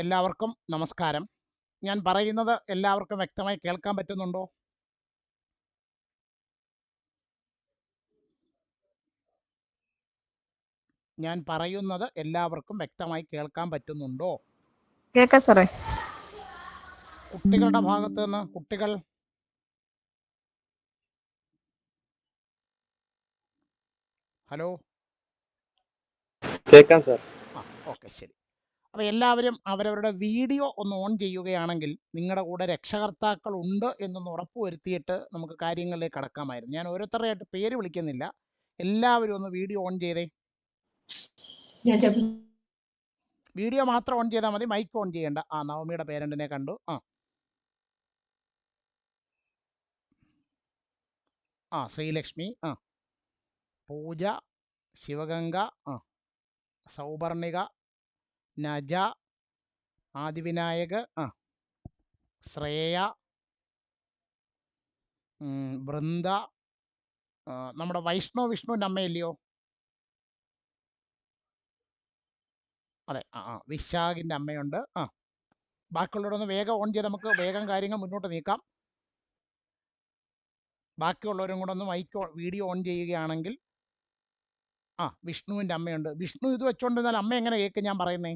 എല്ലാവർക്കും നമസ്കാരം. ഞാൻ പറയുന്നത് എല്ലാവർക്കും വ്യക്തമായി കേൾക്കാൻ പറ്റുന്നുണ്ടോ? ഞാൻ പറയുന്നത് എല്ലാവർക്കും വ്യക്തമായി കേൾക്കാൻ പറ്റുന്നുണ്ടോ? കേൾക്കാം സാറേ. കുട്ടികളുടെ ഭാഗത്ത് നിന്ന് കുട്ടികൾ ഹലോ. കേൾക്കാം സാർ. ഓക്കെ, ശരി. അപ്പോൾ എല്ലാവരും അവരവരുടെ വീഡിയോ ഒന്ന് ഓൺ ചെയ്യുകയാണെങ്കിൽ നിങ്ങളുടെ കൂടെ രക്ഷകർത്താക്കൾ ഉണ്ട് എന്നൊന്ന് ഉറപ്പുവരുത്തിയിട്ട് നമുക്ക് കാര്യങ്ങളിലേക്ക് കടക്കാമായിരുന്നു. ഞാൻ ഓരോരുത്തരെയായിട്ട് പേര് വിളിക്കുന്നില്ല. എല്ലാവരും ഒന്ന് വീഡിയോ ഓൺ ചെയ്തേ. വീഡിയോ മാത്രം ഓൺ ചെയ്താൽ മതി, മൈക്ക് ഓൺ ചെയ്യേണ്ട. നവമിയുടെ പേരൻറ്റിനെ കണ്ടു. ശ്രീലക്ഷ്മി, പൂജ, ശിവഗംഗ, സൗപർണിക, നജ, ആദിവിനായക്, ശ്രേയ, വൃന്ദ, നമ്മുടെ വിഷ്ണുവിൻ്റെ അമ്മയില്ലയോ? അതെ, വിശാഖിൻ്റെ അമ്മയുണ്ട്. ബാക്കിയുള്ളവരൊന്ന് വേഗം ഓൺ ചെയ്ത് നമുക്ക് വേഗം കാര്യങ്ങൾ മുന്നോട്ട് നീക്കാം. ബാക്കിയുള്ളവരും കൂടെ ഒന്ന് വീഡിയോ ഓൺ ചെയ്യുകയാണെങ്കിൽ. വിഷ്ണുവിൻ്റെ അമ്മയുണ്ട്. വിഷ്ണു ഇത് വെച്ചോണ്ടിരുന്നാൽ അമ്മ എങ്ങനെ കേൾക്കും ഞാൻ പറയുന്നേ?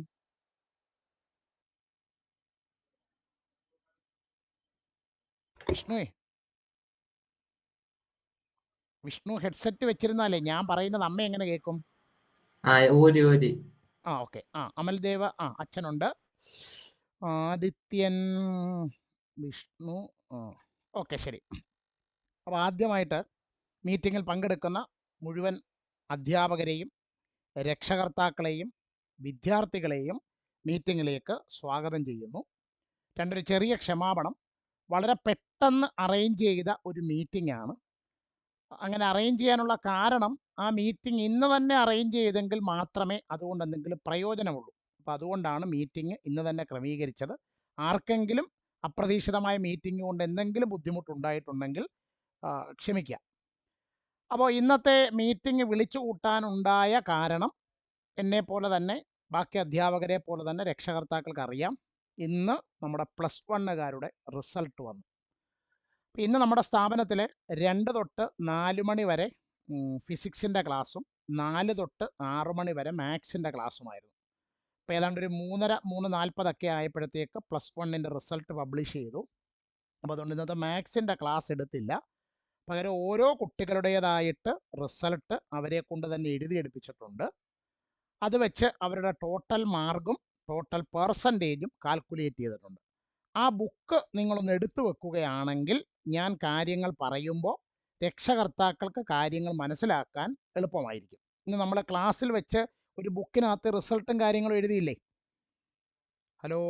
വിഷ്ണു ഹെഡ്സെറ്റ് വെച്ചിരുന്നാലേ ഞാൻ പറയുന്നത് അമ്മ എങ്ങനെ കേൾക്കും? ഓക്കെ. അമൽദേവ് അച്ഛനുണ്ട്. ആദിത്യൻ, വിഷ്ണു. ഓക്കെ, ശരി. അപ്പോൾ ആദ്യമായിട്ട് മീറ്റിങ്ങിൽ പങ്കെടുക്കുന്ന മുഴുവൻ അധ്യാപകരെയും രക്ഷകർത്താക്കളെയും വിദ്യാർത്ഥികളെയും മീറ്റിങ്ങിലേക്ക് സ്വാഗതം ചെയ്യുന്നു. രണ്ടൊരു ചെറിയ ക്ഷമാപണം. വളരെ പെട്ടെന്ന് അറേഞ്ച് ചെയ്ത ഒരു മീറ്റിംഗ് ആണ്. അങ്ങനെ അറേഞ്ച് ചെയ്യാനുള്ള കാരണം ആ മീറ്റിംഗ് ഇന്ന് തന്നെ അറേഞ്ച് ചെയ്തെങ്കിൽ മാത്രമേ അതുകൊണ്ട് എന്തെങ്കിലും പ്രയോജനമുള്ളൂ. അപ്പോൾ അതുകൊണ്ടാണ് മീറ്റിംഗ് ഇന്ന് തന്നെ ക്രമീകരിച്ചത്. ആർക്കെങ്കിലും അപ്രതീക്ഷിതമായ മീറ്റിംഗ് കൊണ്ട് എന്തെങ്കിലും ബുദ്ധിമുട്ടുണ്ടായിട്ടുണ്ടെങ്കിൽ ക്ഷമിക്കുക. അപ്പോൾ ഇന്നത്തെ മീറ്റിംഗ് വിളിച്ചു കൂട്ടാനുണ്ടായ കാരണം എന്നെപ്പോലെ തന്നെ ബാക്കി അധ്യാപകരെ പോലെ തന്നെ രക്ഷകർത്താക്കൾക്ക് അറിയാം. ഇന്ന് നമ്മുടെ +1കാരുടെ റിസൾട്ട് വന്നു. ഇന്ന് നമ്മുടെ സ്ഥാപനത്തിൽ 2 തൊട്ട് 4 മണി വരെ ഫിസിക്സിൻ്റെ ക്ലാസ്സും 4 തൊട്ട് 6 മണി വരെ മാത്സിൻ്റെ ക്ലാസ്സുമായിരുന്നു. അപ്പോൾ ഏതാണ്ട് ഒരു 3:40 ആയപ്പോഴത്തേക്ക് +1ൻ്റെ റിസൾട്ട് പബ്ലിഷ് ചെയ്തു. അപ്പോൾ അതുകൊണ്ട് ഇന്നത്തെ മാത്സിൻ്റെ ക്ലാസ് എടുത്തില്ല. പകരം ഓരോ കുട്ടികളുടേതായിട്ട് റിസൾട്ട് അവരെ കൊണ്ട് തന്നെ എഴുതിയെടുപ്പിച്ചിട്ടുണ്ട്. അത് വെച്ച് അവരുടെ ടോട്ടൽ മാർക്കും ടോട്ടൽ പെർസെൻറ്റേജും കാൽക്കുലേറ്റ് ചെയ്തിട്ടുണ്ട്. ആ ബുക്ക് നിങ്ങളൊന്ന് എടുത്തു വെക്കുകയാണെങ്കിൽ ഞാൻ കാര്യങ്ങൾ പറയുമ്പോൾ രക്ഷകർത്താക്കൾക്ക് കാര്യങ്ങൾ മനസ്സിലാക്കാൻ എളുപ്പമായിരിക്കും. ഇന്ന് നമ്മൾ ക്ലാസ്സിൽ വെച്ച് ഒരു ബുക്കിനകത്ത് റിസൾട്ടും കാര്യങ്ങളും എഴുതിയില്ലേ? ഹലോ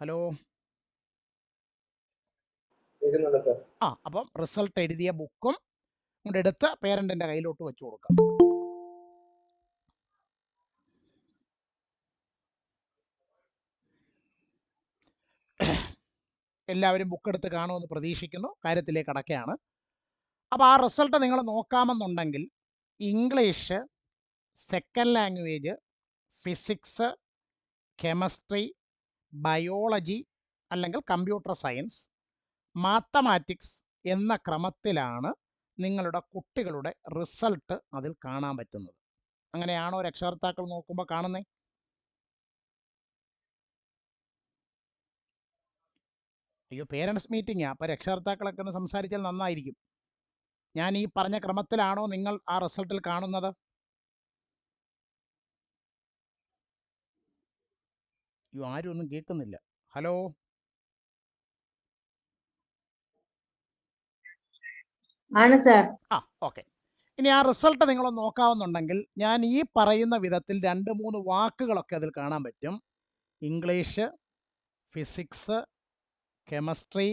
ഹലോ അപ്പം റിസൾട്ട് എഴുതിയ ബുക്കും കൊണ്ട് എടുത്ത് പേരൻറ്റിൻ്റെ കയ്യിലോട്ട് വെച്ച് കൊടുക്കാം. എല്ലാവരും ബുക്ക് എടുത്ത് കാണുമെന്ന് പ്രതീക്ഷിക്കുന്നു. കാര്യത്തിലേക്ക് കടക്കുകയാണ്. അപ്പോൾ ആ റിസൾട്ട് നിങ്ങൾ നോക്കാമെന്നുണ്ടെങ്കിൽ English, second language, physics, chemistry, biology അല്ലെങ്കിൽ കമ്പ്യൂട്ടർ സയൻസ്, മാത്തമാറ്റിക്സ് എന്ന ക്രമത്തിലാണ് നിങ്ങളുടെ കുട്ടികളുടെ റിസൾട്ട് അതിൽ കാണാൻ പറ്റുന്നത്. അങ്ങനെയാണോ രക്ഷകർത്താക്കൾ നോക്കുമ്പോൾ കാണുന്നത്? അയ്യോ, പേരൻസ് മീറ്റിംഗാണ്. അപ്പോൾ രക്ഷകർത്താക്കളൊക്കെ ഒന്ന് സംസാരിച്ചാൽ നന്നായിരിക്കും. ഞാൻ ഈ പറഞ്ഞ ക്രമത്തിലാണോ നിങ്ങൾ ആ റിസൾട്ടിൽ കാണുന്നത്? അയ്യോ, ആരും ഒന്നും കേൾക്കുന്നില്ല. ഹലോ ആണ് സാർ. ഓക്കെ. ഇനി ആ റിസൾട്ട് നിങ്ങൾ നോക്കാവുന്നുണ്ടെങ്കിൽ ഞാൻ ഈ പറയുന്ന വിധത്തിൽ 2-3 വാക്കുകളൊക്കെ അതിൽ കാണാൻ പറ്റും. English, physics, chemistry,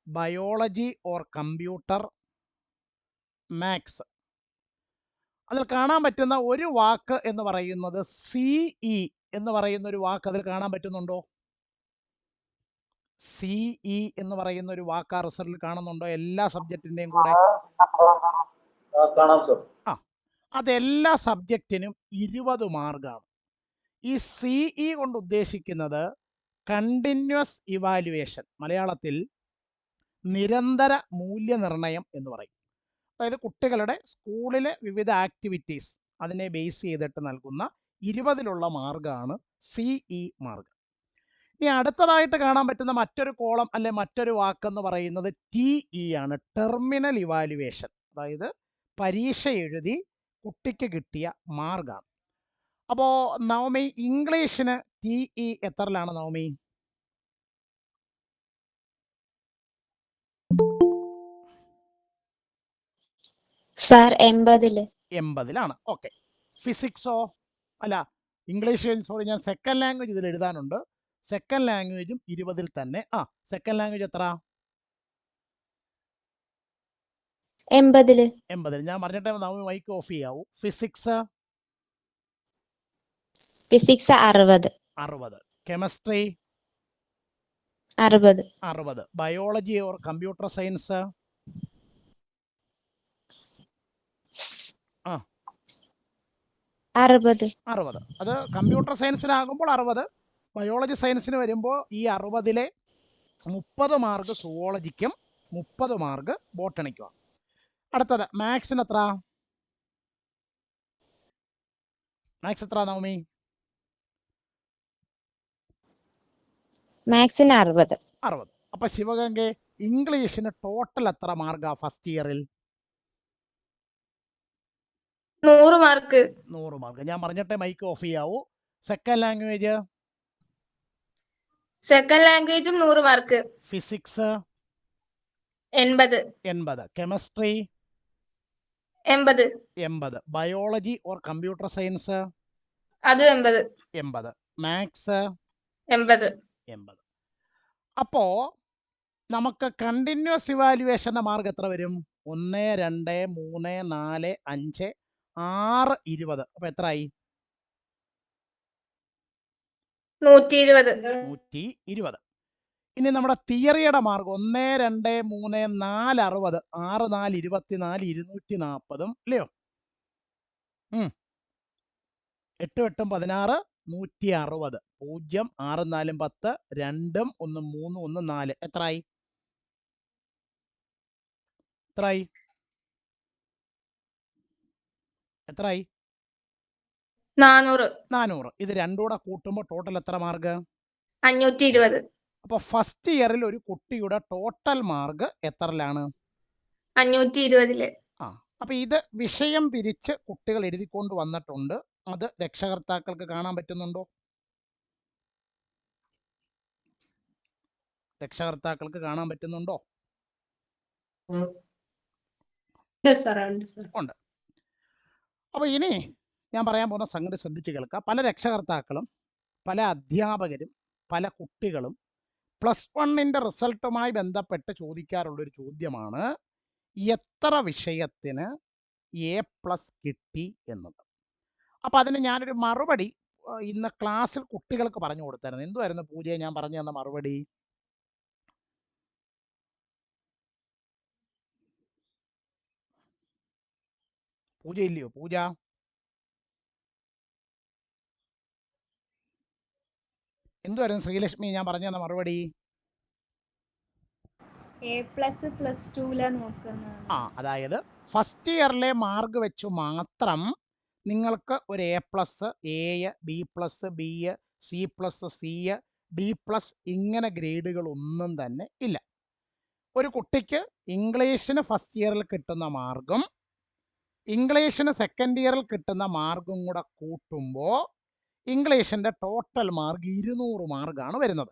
biology or computer, maths. അതിൽ കാണാൻ പറ്റുന്ന ഒരു വാക്ക് എന്ന് പറയുന്നത് CE എന്ന് പറയുന്ന ഒരു വാക്ക് അതിൽ കാണാൻ പറ്റുന്നുണ്ടോ? CE എന്ന് പറയുന്ന ഒരു വാക്ക് ആ റിസൾട്ടിൽ കാണുന്നുണ്ടോ? എല്ലാ സബ്ജക്റ്റിൻ്റെയും കൂടെ. അതെല്ലാ സബ്ജക്റ്റിനും 20 മാർക്കാണ്. ഈ CE കൊണ്ട് ഉദ്ദേശിക്കുന്നത് കണ്ടിന്യൂസ് ഇവാലുവേഷൻ, മലയാളത്തിൽ നിരന്തര മൂല്യനിർണ്ണയം എന്ന് പറയും. അതായത് കുട്ടികളുടെ സ്കൂളിലെ വിവിധ ആക്ടിവിറ്റീസ് അതിനെ ബേസ് ചെയ്തിട്ട് നൽകുന്ന 20 മാർക്കാണ് CE മാർക്ക്. ഇനി അടുത്തതായിട്ട് കാണാൻ പറ്റുന്ന മറ്റൊരു കോളം അല്ലെ മറ്റൊരു വാക്കെന്ന് പറയുന്നത് TE ആണ്, ടെർമിനൽ ഇവാലുവേഷൻ. അതായത് പരീക്ഷ എഴുതി കുട്ടിക്ക് കിട്ടിയ മാർക്കാണ്. അപ്പോൾ നവമി, ഇംഗ്ലീഷിന് TE എത്രയിലാണ് നവമി? സാർ 80-ല്. 80-ലാണ്. ഓക്കെ. ഫിസിക്സോ? അല്ല, ഇംഗ്ലീഷ് സോറി, ഞാൻ സെക്കൻഡ് ലാംഗ്വേജ് ഇതിൽ എഴുതാനുണ്ട്. സെക്കൻഡ് ലാംഗ്വേജും 20-ൽ തന്നെ. സെക്കൻഡ് ലാംഗ്വേജ് എത്ര? 80-ല്. 80-ൽ. ഞാൻ പറഞ്ഞിട്ട് നവമി മൈക്ക് ഓഫ് ചെയ്യാവൂ. Physics? Physics 60. 60. Chemistry? 60. 60. Biology or computer science? 60. 60. അത് കമ്പ്യൂട്ടർ സയൻസിനാകുമ്പോൾ 60. ബയോളജി സയൻസിന് വരുമ്പോൾ ഈ 60-ലെ 30 മാർക്ക് സുവോളജിക്കും 30 മാർക്ക് ബോട്ടണിക്കുമാണ്. അടുത്തത് മാത്സിന് എത്ര? മാത്സ് എത്ര നവമി? മാത്സിന് 60. 60. അപ്പൊ ശിവഗംഗെ, ഇംഗ്ലീഷിന് ടോട്ടൽ എത്ര മാർക്കാ ഫസ്റ്റ് ഇയറിൽ? 100 മാർക്ക്. 100 മാർക്ക്. ഞാൻ പറഞ്ഞിട്ട് മൈക്ക് ഓഫ് ചെയ്യാവൂ. Second language? സെക്കൻഡ് ലാംഗ്വേജും 100 mark. Physics? 80. 80. Chemistry? 80. 80. Biology or computer science? അത് 80. 80. മാത്സ്? 80. 80. അപ്പോ നമുക്ക് കണ്ടിന്യൂസ് ഇവാലുവേഷന്റെ മാർക്ക് എത്ര വരും? 1, 2, 3, 4, 5, 6, 20. അപ്പൊ എത്രയായി? 120. 120. ഇനി നമ്മുടെ തിയറിയുടെ മാർക്ക് 1, 2, 3, 4, 60. 6, 4, 24, 240. അല്ലയോ? 8, 8, 16, 160. 0, 6, 4, 10, 2, 1, 3, 1, 4. എത്രയായി? എത്രയായി? 400. 400. ഇത് രണ്ടും കൂടെ കൂട്ടുമ്പോൾ ടോട്ടൽ എത്ര മാർക്ക്? 520. അപ്പോൾ ഫസ്റ്റ് ഇയറിൽ ഒരു കുട്ടിയുടെ ടോട്ടൽ മാർക്ക് എത്രയിലാണ്? 520-ല്. അപ്പൊ ഇത് വിഷയം തിരിച്ച് കുട്ടികൾ എഴുതിക്കൊണ്ട് വന്നിട്ടുണ്ട്. അത് രക്ഷകർത്താക്കൾക്ക് കാണാൻ പറ്റുന്നുണ്ടോ? രക്ഷകർത്താക്കൾക്ക് കാണാൻ പറ്റുന്നുണ്ടോ? ഉണ്ട്. അപ്പൊ ഇനി ഞാൻ പറയാൻ പോകുന്ന സംഗതി ശ്രദ്ധിച്ച് കേൾക്കുക. പല രക്ഷകർത്താക്കളും പല അധ്യാപകരും പല കുട്ടികളും +1 റിസൾട്ടുമായി ബന്ധപ്പെട്ട് ചോദിക്കാറുള്ളൊരു ചോദ്യമാണ്, എത്ര വിഷയത്തിന് A+ കിട്ടി എന്നത്. അപ്പം അതിന് ഞാനൊരു മറുപടി ഇന്ന് ക്ലാസ്സിൽ കുട്ടികൾക്ക് പറഞ്ഞു കൊടുത്തായിരുന്നു. എന്തുവായിരുന്നു പൂജയെ ഞാൻ പറഞ്ഞു തന്ന മറുപടി? പൂജ ഇല്ലയോ? പൂജ എന്തുവായിരുന്നു ശ്രീലക്ഷ്മി ഞാൻ പറഞ്ഞു തന്ന മറുപടി? A+ +2 നോക്കുന്നത്. അതായത് ഫസ്റ്റ് ഇയറിലെ മാർക്ക് വെച്ച് മാത്രം നിങ്ങൾക്ക് ഒരു A+, B+, B, C+, C, D+, ഇങ്ങനെ ഗ്രേഡുകൾ ഒന്നും തന്നെ ഇല്ല. ഒരു കുട്ടിക്ക് ഇംഗ്ലീഷിന് ഫസ്റ്റ് ഇയറിൽ കിട്ടുന്ന മാർക്കും ഇംഗ്ലീഷിന് സെക്കൻഡ് ഇയറിൽ കിട്ടുന്ന മാർക്കും കൂടെ കൂട്ടുമ്പോൾ ഇംഗ്ലീഷിൻ്റെ ടോട്ടൽ മാർക്ക് 200 മാർക്കാണ് വരുന്നത്.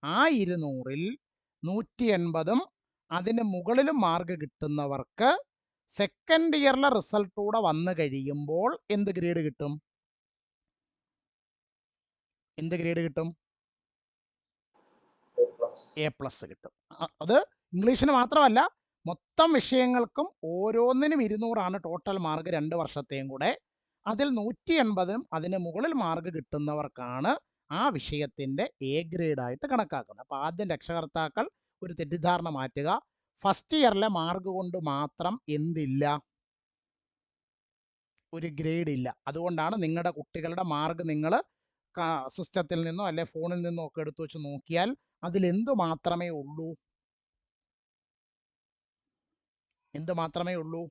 ആ 200-ൽ 180-ഉം അതിന് മുകളിലും മാർക്ക് കിട്ടുന്നവർക്ക് സെക്കൻഡ് ഇയറിലെ റിസൾട്ടൂടെ വന്നു കഴിയുമ്പോൾ എന്ത് ഗ്രേഡ് കിട്ടും? A+ കിട്ടും. അത് ഇംഗ്ലീഷിന് മാത്രമല്ല, മൊത്തം വിഷയങ്ങൾക്കും ഓരോന്നിനും 200-ആണ് ടോട്ടൽ മാർക്ക് 2 വർഷത്തെയും കൂടെ. അതിൽ 180-ഉം അതിന് മുകളിൽ മാർക്ക് കിട്ടുന്നവർക്കാണ് ആ വിഷയത്തിൻ്റെ A ഗ്രേഡായിട്ട് കണക്കാക്കുന്നത്. അപ്പോൾ ആദ്യം രക്ഷകർത്താക്കൾ ഒരു തെറ്റിദ്ധാരണ മാറ്റുക. ഫസ്റ്റ് ഇയറിലെ മാർക്ക് കൊണ്ട് മാത്രം എന്തില്ല? ഒരു ഗ്രേഡ് ഇല്ല. അതുകൊണ്ടാണ് നിങ്ങളുടെ കുട്ടികളുടെ മാർക്ക് നിങ്ങൾ സിസ്റ്റത്തിൽ നിന്നോ അല്ലെ ഫോണിൽ നിന്നോ ഒക്കെ എടുത്തു വെച്ച് നോക്കിയാൽ അതിലെന്ത് മാത്രമേ ഉള്ളൂ? എന്ത് മാത്രമേ ഉള്ളൂ?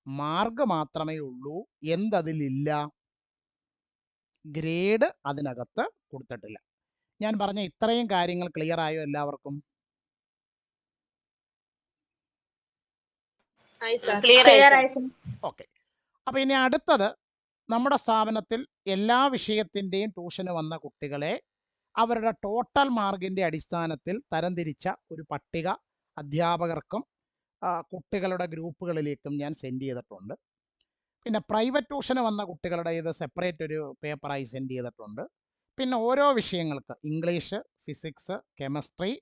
മാർക്ക് മാത്രമേ ഉള്ളൂ. എന്തതിലില്ല? ഗ്രേഡ് അതിനകത്ത് കൊടുത്തിട്ടില്ല. ഞാൻ പറഞ്ഞ ഇത്രയും കാര്യങ്ങൾ ക്ലിയർ ആയോ എല്ലാവർക്കും? ക്ലിയർ ആയി സർ. ഓക്കെ. അപ്പോൾ ഇനി അടുത്തത്, നമ്മുടെ സ്ഥാപനത്തിൽ എല്ലാ വിഷയത്തിൻ്റെയും ട്യൂഷന് വന്ന കുട്ടികളെ അവരുടെ ടോട്ടൽ മാർക്കിൻ്റെ അടിസ്ഥാനത്തിൽ തരംതിരിച്ച ഒരു പട്ടിക അധ്യാപകർക്കും കുട്ടികളുടെ ഗ്രൂപ്പുകളിലേക്കും ഞാൻ സെൻഡ് ചെയ്തിട്ടുണ്ട്. പിന്നെ പ്രൈവറ്റ് ട്യൂഷന് വന്ന കുട്ടികളുടെ ഇത് സെപ്പറേറ്റ് ഒരു പേപ്പറായി സെൻഡ് ചെയ്തിട്ടുണ്ട്. പിന്നെ ഓരോ വിഷയങ്ങൾക്ക് English, physics, chemistry,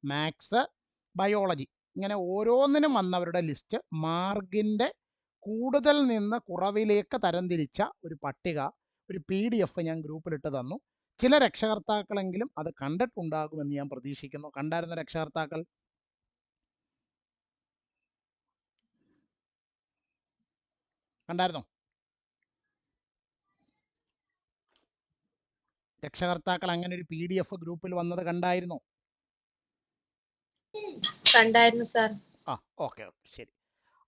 maths, biology, ഇങ്ങനെ ഓരോന്നിനും വന്നവരുടെ ലിസ്റ്റ് മാർക്കിൻ്റെ കൂടുതൽ നിന്ന് കുറവിലേക്ക് തരംതിരിച്ച ഒരു പട്ടിക, ഒരു PDF ഞാൻ ഗ്രൂപ്പിലിട്ട് തന്നു. ചില രക്ഷകർത്താക്കളെങ്കിലും അത് കണ്ടിട്ടുണ്ടാകുമെന്ന് ഞാൻ പ്രതീക്ഷിക്കുന്നു. കണ്ടായിരുന്ന രക്ഷകർത്താക്കൾ? കണ്ടായിരുന്നോ? രക്ഷകർത്താക്കൾ അങ്ങനെ ഒരു PDF ഗ്രൂപ്പിൽ വന്നത് കണ്ടായിരുന്നോ? കണ്ടായിരുന്നു സാർ. ഓക്കെ, ശരി.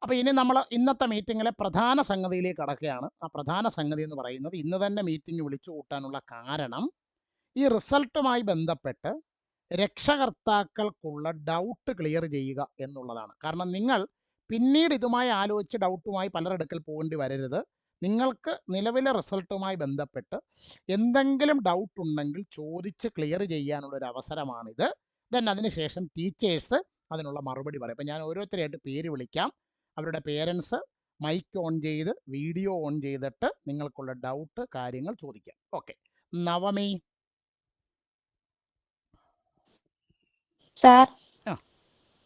അപ്പോൾ ഇനി നമ്മൾ ഇന്നത്തെ മീറ്റിങ്ങിലെ പ്രധാന സംഗതിയിലേക്ക് കടക്കുകയാണ്. ആ പ്രധാന സംഗതി എന്ന് പറയുന്നത്, ഇന്ന് തന്നെ മീറ്റിംഗ് വിളിച്ചു കൂട്ടാനുള്ള കാരണം ഈ റിസൾട്ടുമായി ബന്ധപ്പെട്ട് രക്ഷകർത്താക്കൾക്കുള്ള ഡൗട്ട് ക്ലിയർ ചെയ്യുക എന്നുള്ളതാണ്. കാരണം നിങ്ങൾ പിന്നീട് ഇതുമായി ആലോചിച്ച് ഡൗട്ടുമായി പലരെടുക്കൽ പോകേണ്ടി വരരുത്. നിങ്ങൾക്ക് നിലവിലെ റിസൾട്ടുമായി ബന്ധപ്പെട്ട് എന്തെങ്കിലും ഡൗട്ട് ഉണ്ടെങ്കിൽ ചോദിച്ച് ക്ലിയർ ചെയ്യാനുള്ളൊരു അവസരമാണിത്. ദെൻ അതിനുശേഷം ടീച്ചേഴ്സ് അതിനുള്ള മറുപടി പറയും. അപ്പോൾ ഞാൻ ഓരോരുത്തരെയായിട്ട് പേര് വിളിക്കാം. അവരുടെ പേരൻസ് മൈക്ക് ഓൺ ചെയ്ത് വീഡിയോ ഓൺ ചെയ്തിട്ട് നിങ്ങൾക്കുള്ള ഡൗട്ട് കാര്യങ്ങൾ ചോദിക്കാം. ഓക്കെ. നവമി. സാർ,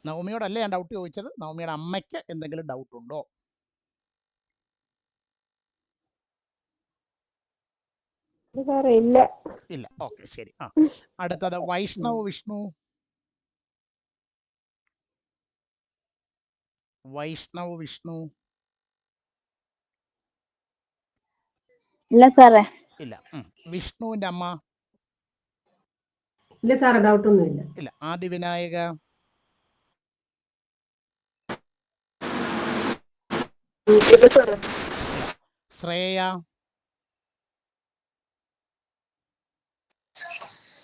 നവമിയോടല്ലേ ഞാൻ ഡൗട്ട് ചോദിച്ചത്? നവമിയുടെ അമ്മയ്ക്ക് എന്തെങ്കിലും ഡൗട്ട് ഉണ്ടോ? ഇല്ല. ഓക്കെ, ശരി. അടുത്തത് വൈഷ്ണവ് വിഷ്ണു. വൈഷ്ണവ് വിഷ്ണു. ഇല്ല സാറേ. ഇല്ല. വിഷ്ണുവിന്റെ അമ്മ? ഇല്ല സാറേ, ഡൗട്ടൊന്നുമില്ല. ഇല്ല. ആദിവിനായക? ശ്രേയ?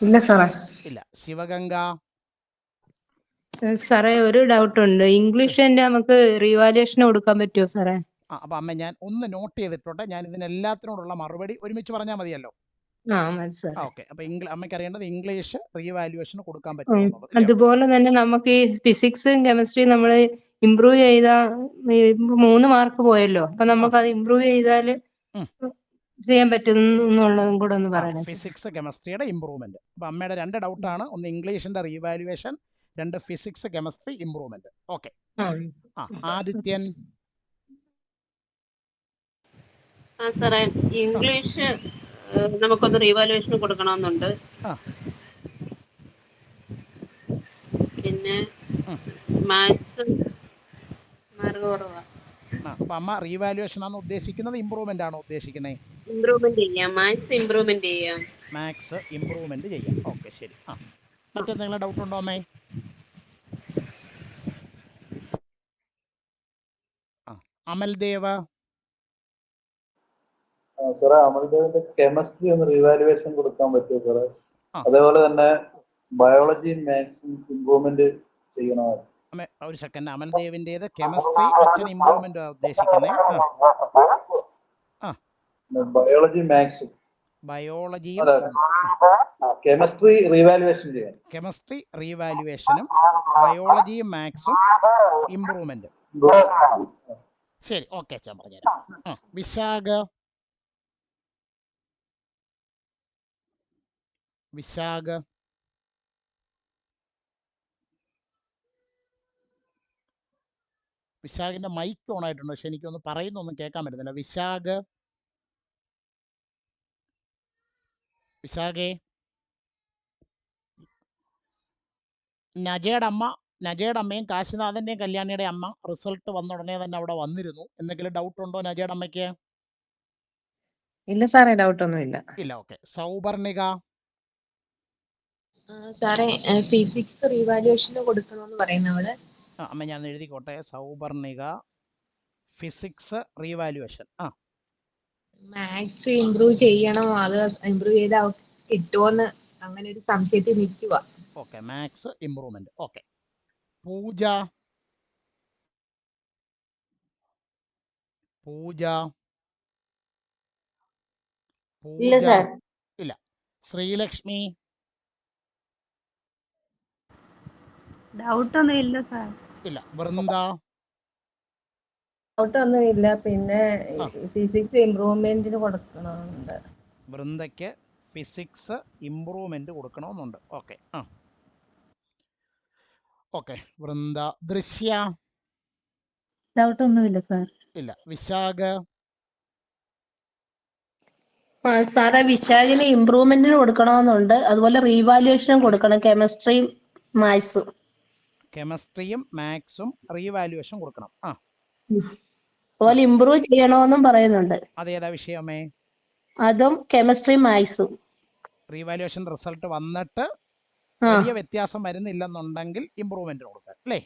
ഇല്ല സാറേ. ഇല്ല. ശിവഗംഗ? സാറേ, ഒരു ഡൗട്ട് ഉണ്ട്. ഇംഗ്ലീഷിന്റെ നമുക്ക് റീവാലുവേഷൻ കൊടുക്കാൻ പറ്റുമോ സാറേ? അപ്പം അമ്മ ഞാൻ ഒന്ന് നോട്ട് ചെയ്തിട്ടുണ്ട്. ഞാൻ ഇതിനെല്ലാത്തിനോടുള്ള മറുപടി ഒരുമിച്ച് പറഞ്ഞാൽ മതിയല്ലോ. മതി സാർ. ഓക്കെ. അപ്പൊ അമ്മയ്ക്ക് അറിയേണ്ടത് ഇംഗ്ലീഷ് റീവാലുവേഷൻ കൊടുക്കാൻ പറ്റുമോ? അതുപോലെ തന്നെ നമുക്ക് ഈ ഫിസിക്സും കെമിസ്ട്രിയും നമ്മൾ ഇംപ്രൂവ് ചെയ്ത 3 മാർക്ക് പോയല്ലോ, അപ്പൊ നമുക്ക് അത് ഇംപ്രൂവ് ചെയ്താൽ ചെയ്യാൻ പറ്റുന്നുള്ളതും കൂടെ ഒന്ന് പറയണേ. ഫിസിക്സ് കെമിസ്ട്രിയുടെ ഇംപ്രൂവ്മെന്റ്. അപ്പൊ അമ്മയുടെ 2 ഡൗട്ടാണ്. ഒന്ന് ഇംഗ്ലീഷിന്റെ revaluation, 2 physics chemistry improvement. Okay. Adithyan? സാറേ, ഇംഗ്ലീഷ് നമുക്കൊന്ന് റീവാലുവേഷൻ കൊടുക്കണമെന്നുണ്ട്. പിന്നെ മാത്സ് മാർക്ക് കുറവാണ്. അപ്പൊ അമ്മ റീവാലുവേഷൻ ആണ് ഉദ്ദേശിക്കുന്നത്, ഇംപ്രൂവ്മെന്റ് ആണോ ഉദ്ദേശിക്കുന്നത്? ഇംപ്രൂവ്മെന്റ് ചെയ്യാം, മാത്സ് ഇംപ്രൂവ്മെന്റ് ചെയ്യാം. മാത്സ് ഇംപ്രൂവ്മെന്റ് ചെയ്യാം. ഓക്കെ, ശരി. മറ്റെന്തെങ്കിലും ഡൗട്ട് ഉണ്ടോ അമ്മേ? അമൽദേവ്? സാറേ, അമൽദേവിന്റെ കെമിസ്ട്രി ഒന്ന് റീവാലുവേഷൻ കൊടുക്കാൻ പറ്റുമോ സാറേ? അതേപോലെ തന്നെ ബയോളജിയും മാത്സും ഇംപ്രൂവ്മെന്റ് ചെയ്യണമായിരുന്നു. ഒരു സെക്കൻഡ്. അമൽദേവിന്റേത് കെമിസ്ട്രി അച്ഛൻ ഇംപ്രൂവ്മെന്റ് ഉദ്ദേശിക്കുന്നത്. ബയോളജി മാത്സും. ബയോളജിയും കെമിസ്ട്രി റീവാലുവേഷൻ ചെയ്യാൻ. കെമിസ്ട്രി റീവാലുവേഷനും ബയോളജിയും മാത്സും ഇംപ്രൂവ്മെന്റ്. ശരി, ഓക്കെ, ഞാൻ പറഞ്ഞുതരാം. വിശാഖ്? വിശാഖ്? വിശാഖിന്റെ മൈക്ക് ഓൺ ആയിട്ടുണ്ട്, പക്ഷെ എനിക്കൊന്ന് പറയുന്നൊന്നും കേൾക്കാൻ പറ്റുന്നില്ല. വിശാഖ്? വിശാഖേ? നജയുടെ അമ്മ നജയുടെ അമ്മയും കാശിനാഥൻ്റെയും കല്യാണിയുടെ അമ്മ റിസൾട്ട് വന്ന ഉടനെ തന്നെ അവിടെ വന്നിരുന്നു. എന്തെങ്കിലും ഡൗട്ട് ഉണ്ടോ നജയുടെ അമ്മയ്ക്ക്? ഇല്ല സാറേ, ഡൗട്ട് ഒന്നും ഇല്ല. ഇല്ല. ഓക്കെ. സൗപർണിക? സാറേ ഫിസിക്സ് റീവാലുവേഷന് കൊടുക്കണമെന്ന് പറയുന്നവള്. അമ്മ ഞാൻ എഴുതിക്കോട്ടെ. Souparnika physics revaluation. Maths improve ചെയ്യണം, അത് ഇംപ്രൂവ് ചെയ്ത് അവർക്ക് കിട്ടുമോന്ന് അങ്ങനെ ഒരു സംശയത്തിൽ നിൽക്കുക. ഓക്കെ. Maths improvement. ഓക്കെ. പൂജ? പൂജ? ഇല്ല പൂജ? സാർ. ഇല്ല. ശ്രീലക്ഷ്മി? ഡൗട്ട് ഒന്നും ഇല്ല സാർ. ഇല്ല. വൃന്ദ? ഡൗട്ട് ഒന്നും ഇല്ല. പിന്നെ ആ. ഫിസിക്സ് ഇംപ്രൂവ്മെന്റിന് കൊടുക്കണമെന്നുണ്ട്. വൃന്ദയ്ക്ക് ഫിസിക്സ് ഇംപ്രൂവ്മെന്റ് കൊടുക്കണമെന്നുണ്ട്. ഓക്കെ. ഓക്കെ. വൃന്ദ. ദൃശ്യ? ഡൗട്ട് ഒന്നുമില്ല സാർ. ഇല്ല. വിശാഖ്? സാറേ വിശാഖിന് ഇംപ്രൂവ്മെന്റിന് കൊടുക്കണമെന്നുണ്ട്. അതുപോലെ റീവാലുവേഷനും കൊടുക്കണം, കെമിസ്ട്രിയും മാത്സും. കെമിസ്ട്രിയും മാത്സും റീവാലുവേഷൻ കൊടുക്കണം. അതുപോലെ ഇംപ്രൂവ് ചെയ്യണമെന്നും പറയുന്നുണ്ട്. അതേതാ വിഷയമേ? അതും കെമിസ്ട്രിയും മാത്സും. റീവാലുവേഷൻ റിസൾട്ട് വന്നിട്ട് വലിയ വ്യത്യാസം വരുന്നില്ലെന്നുണ്ടെങ്കിൽ ഇംപ്രൂവ്മെന്റ് കൊടുക്കാം അല്ലേ?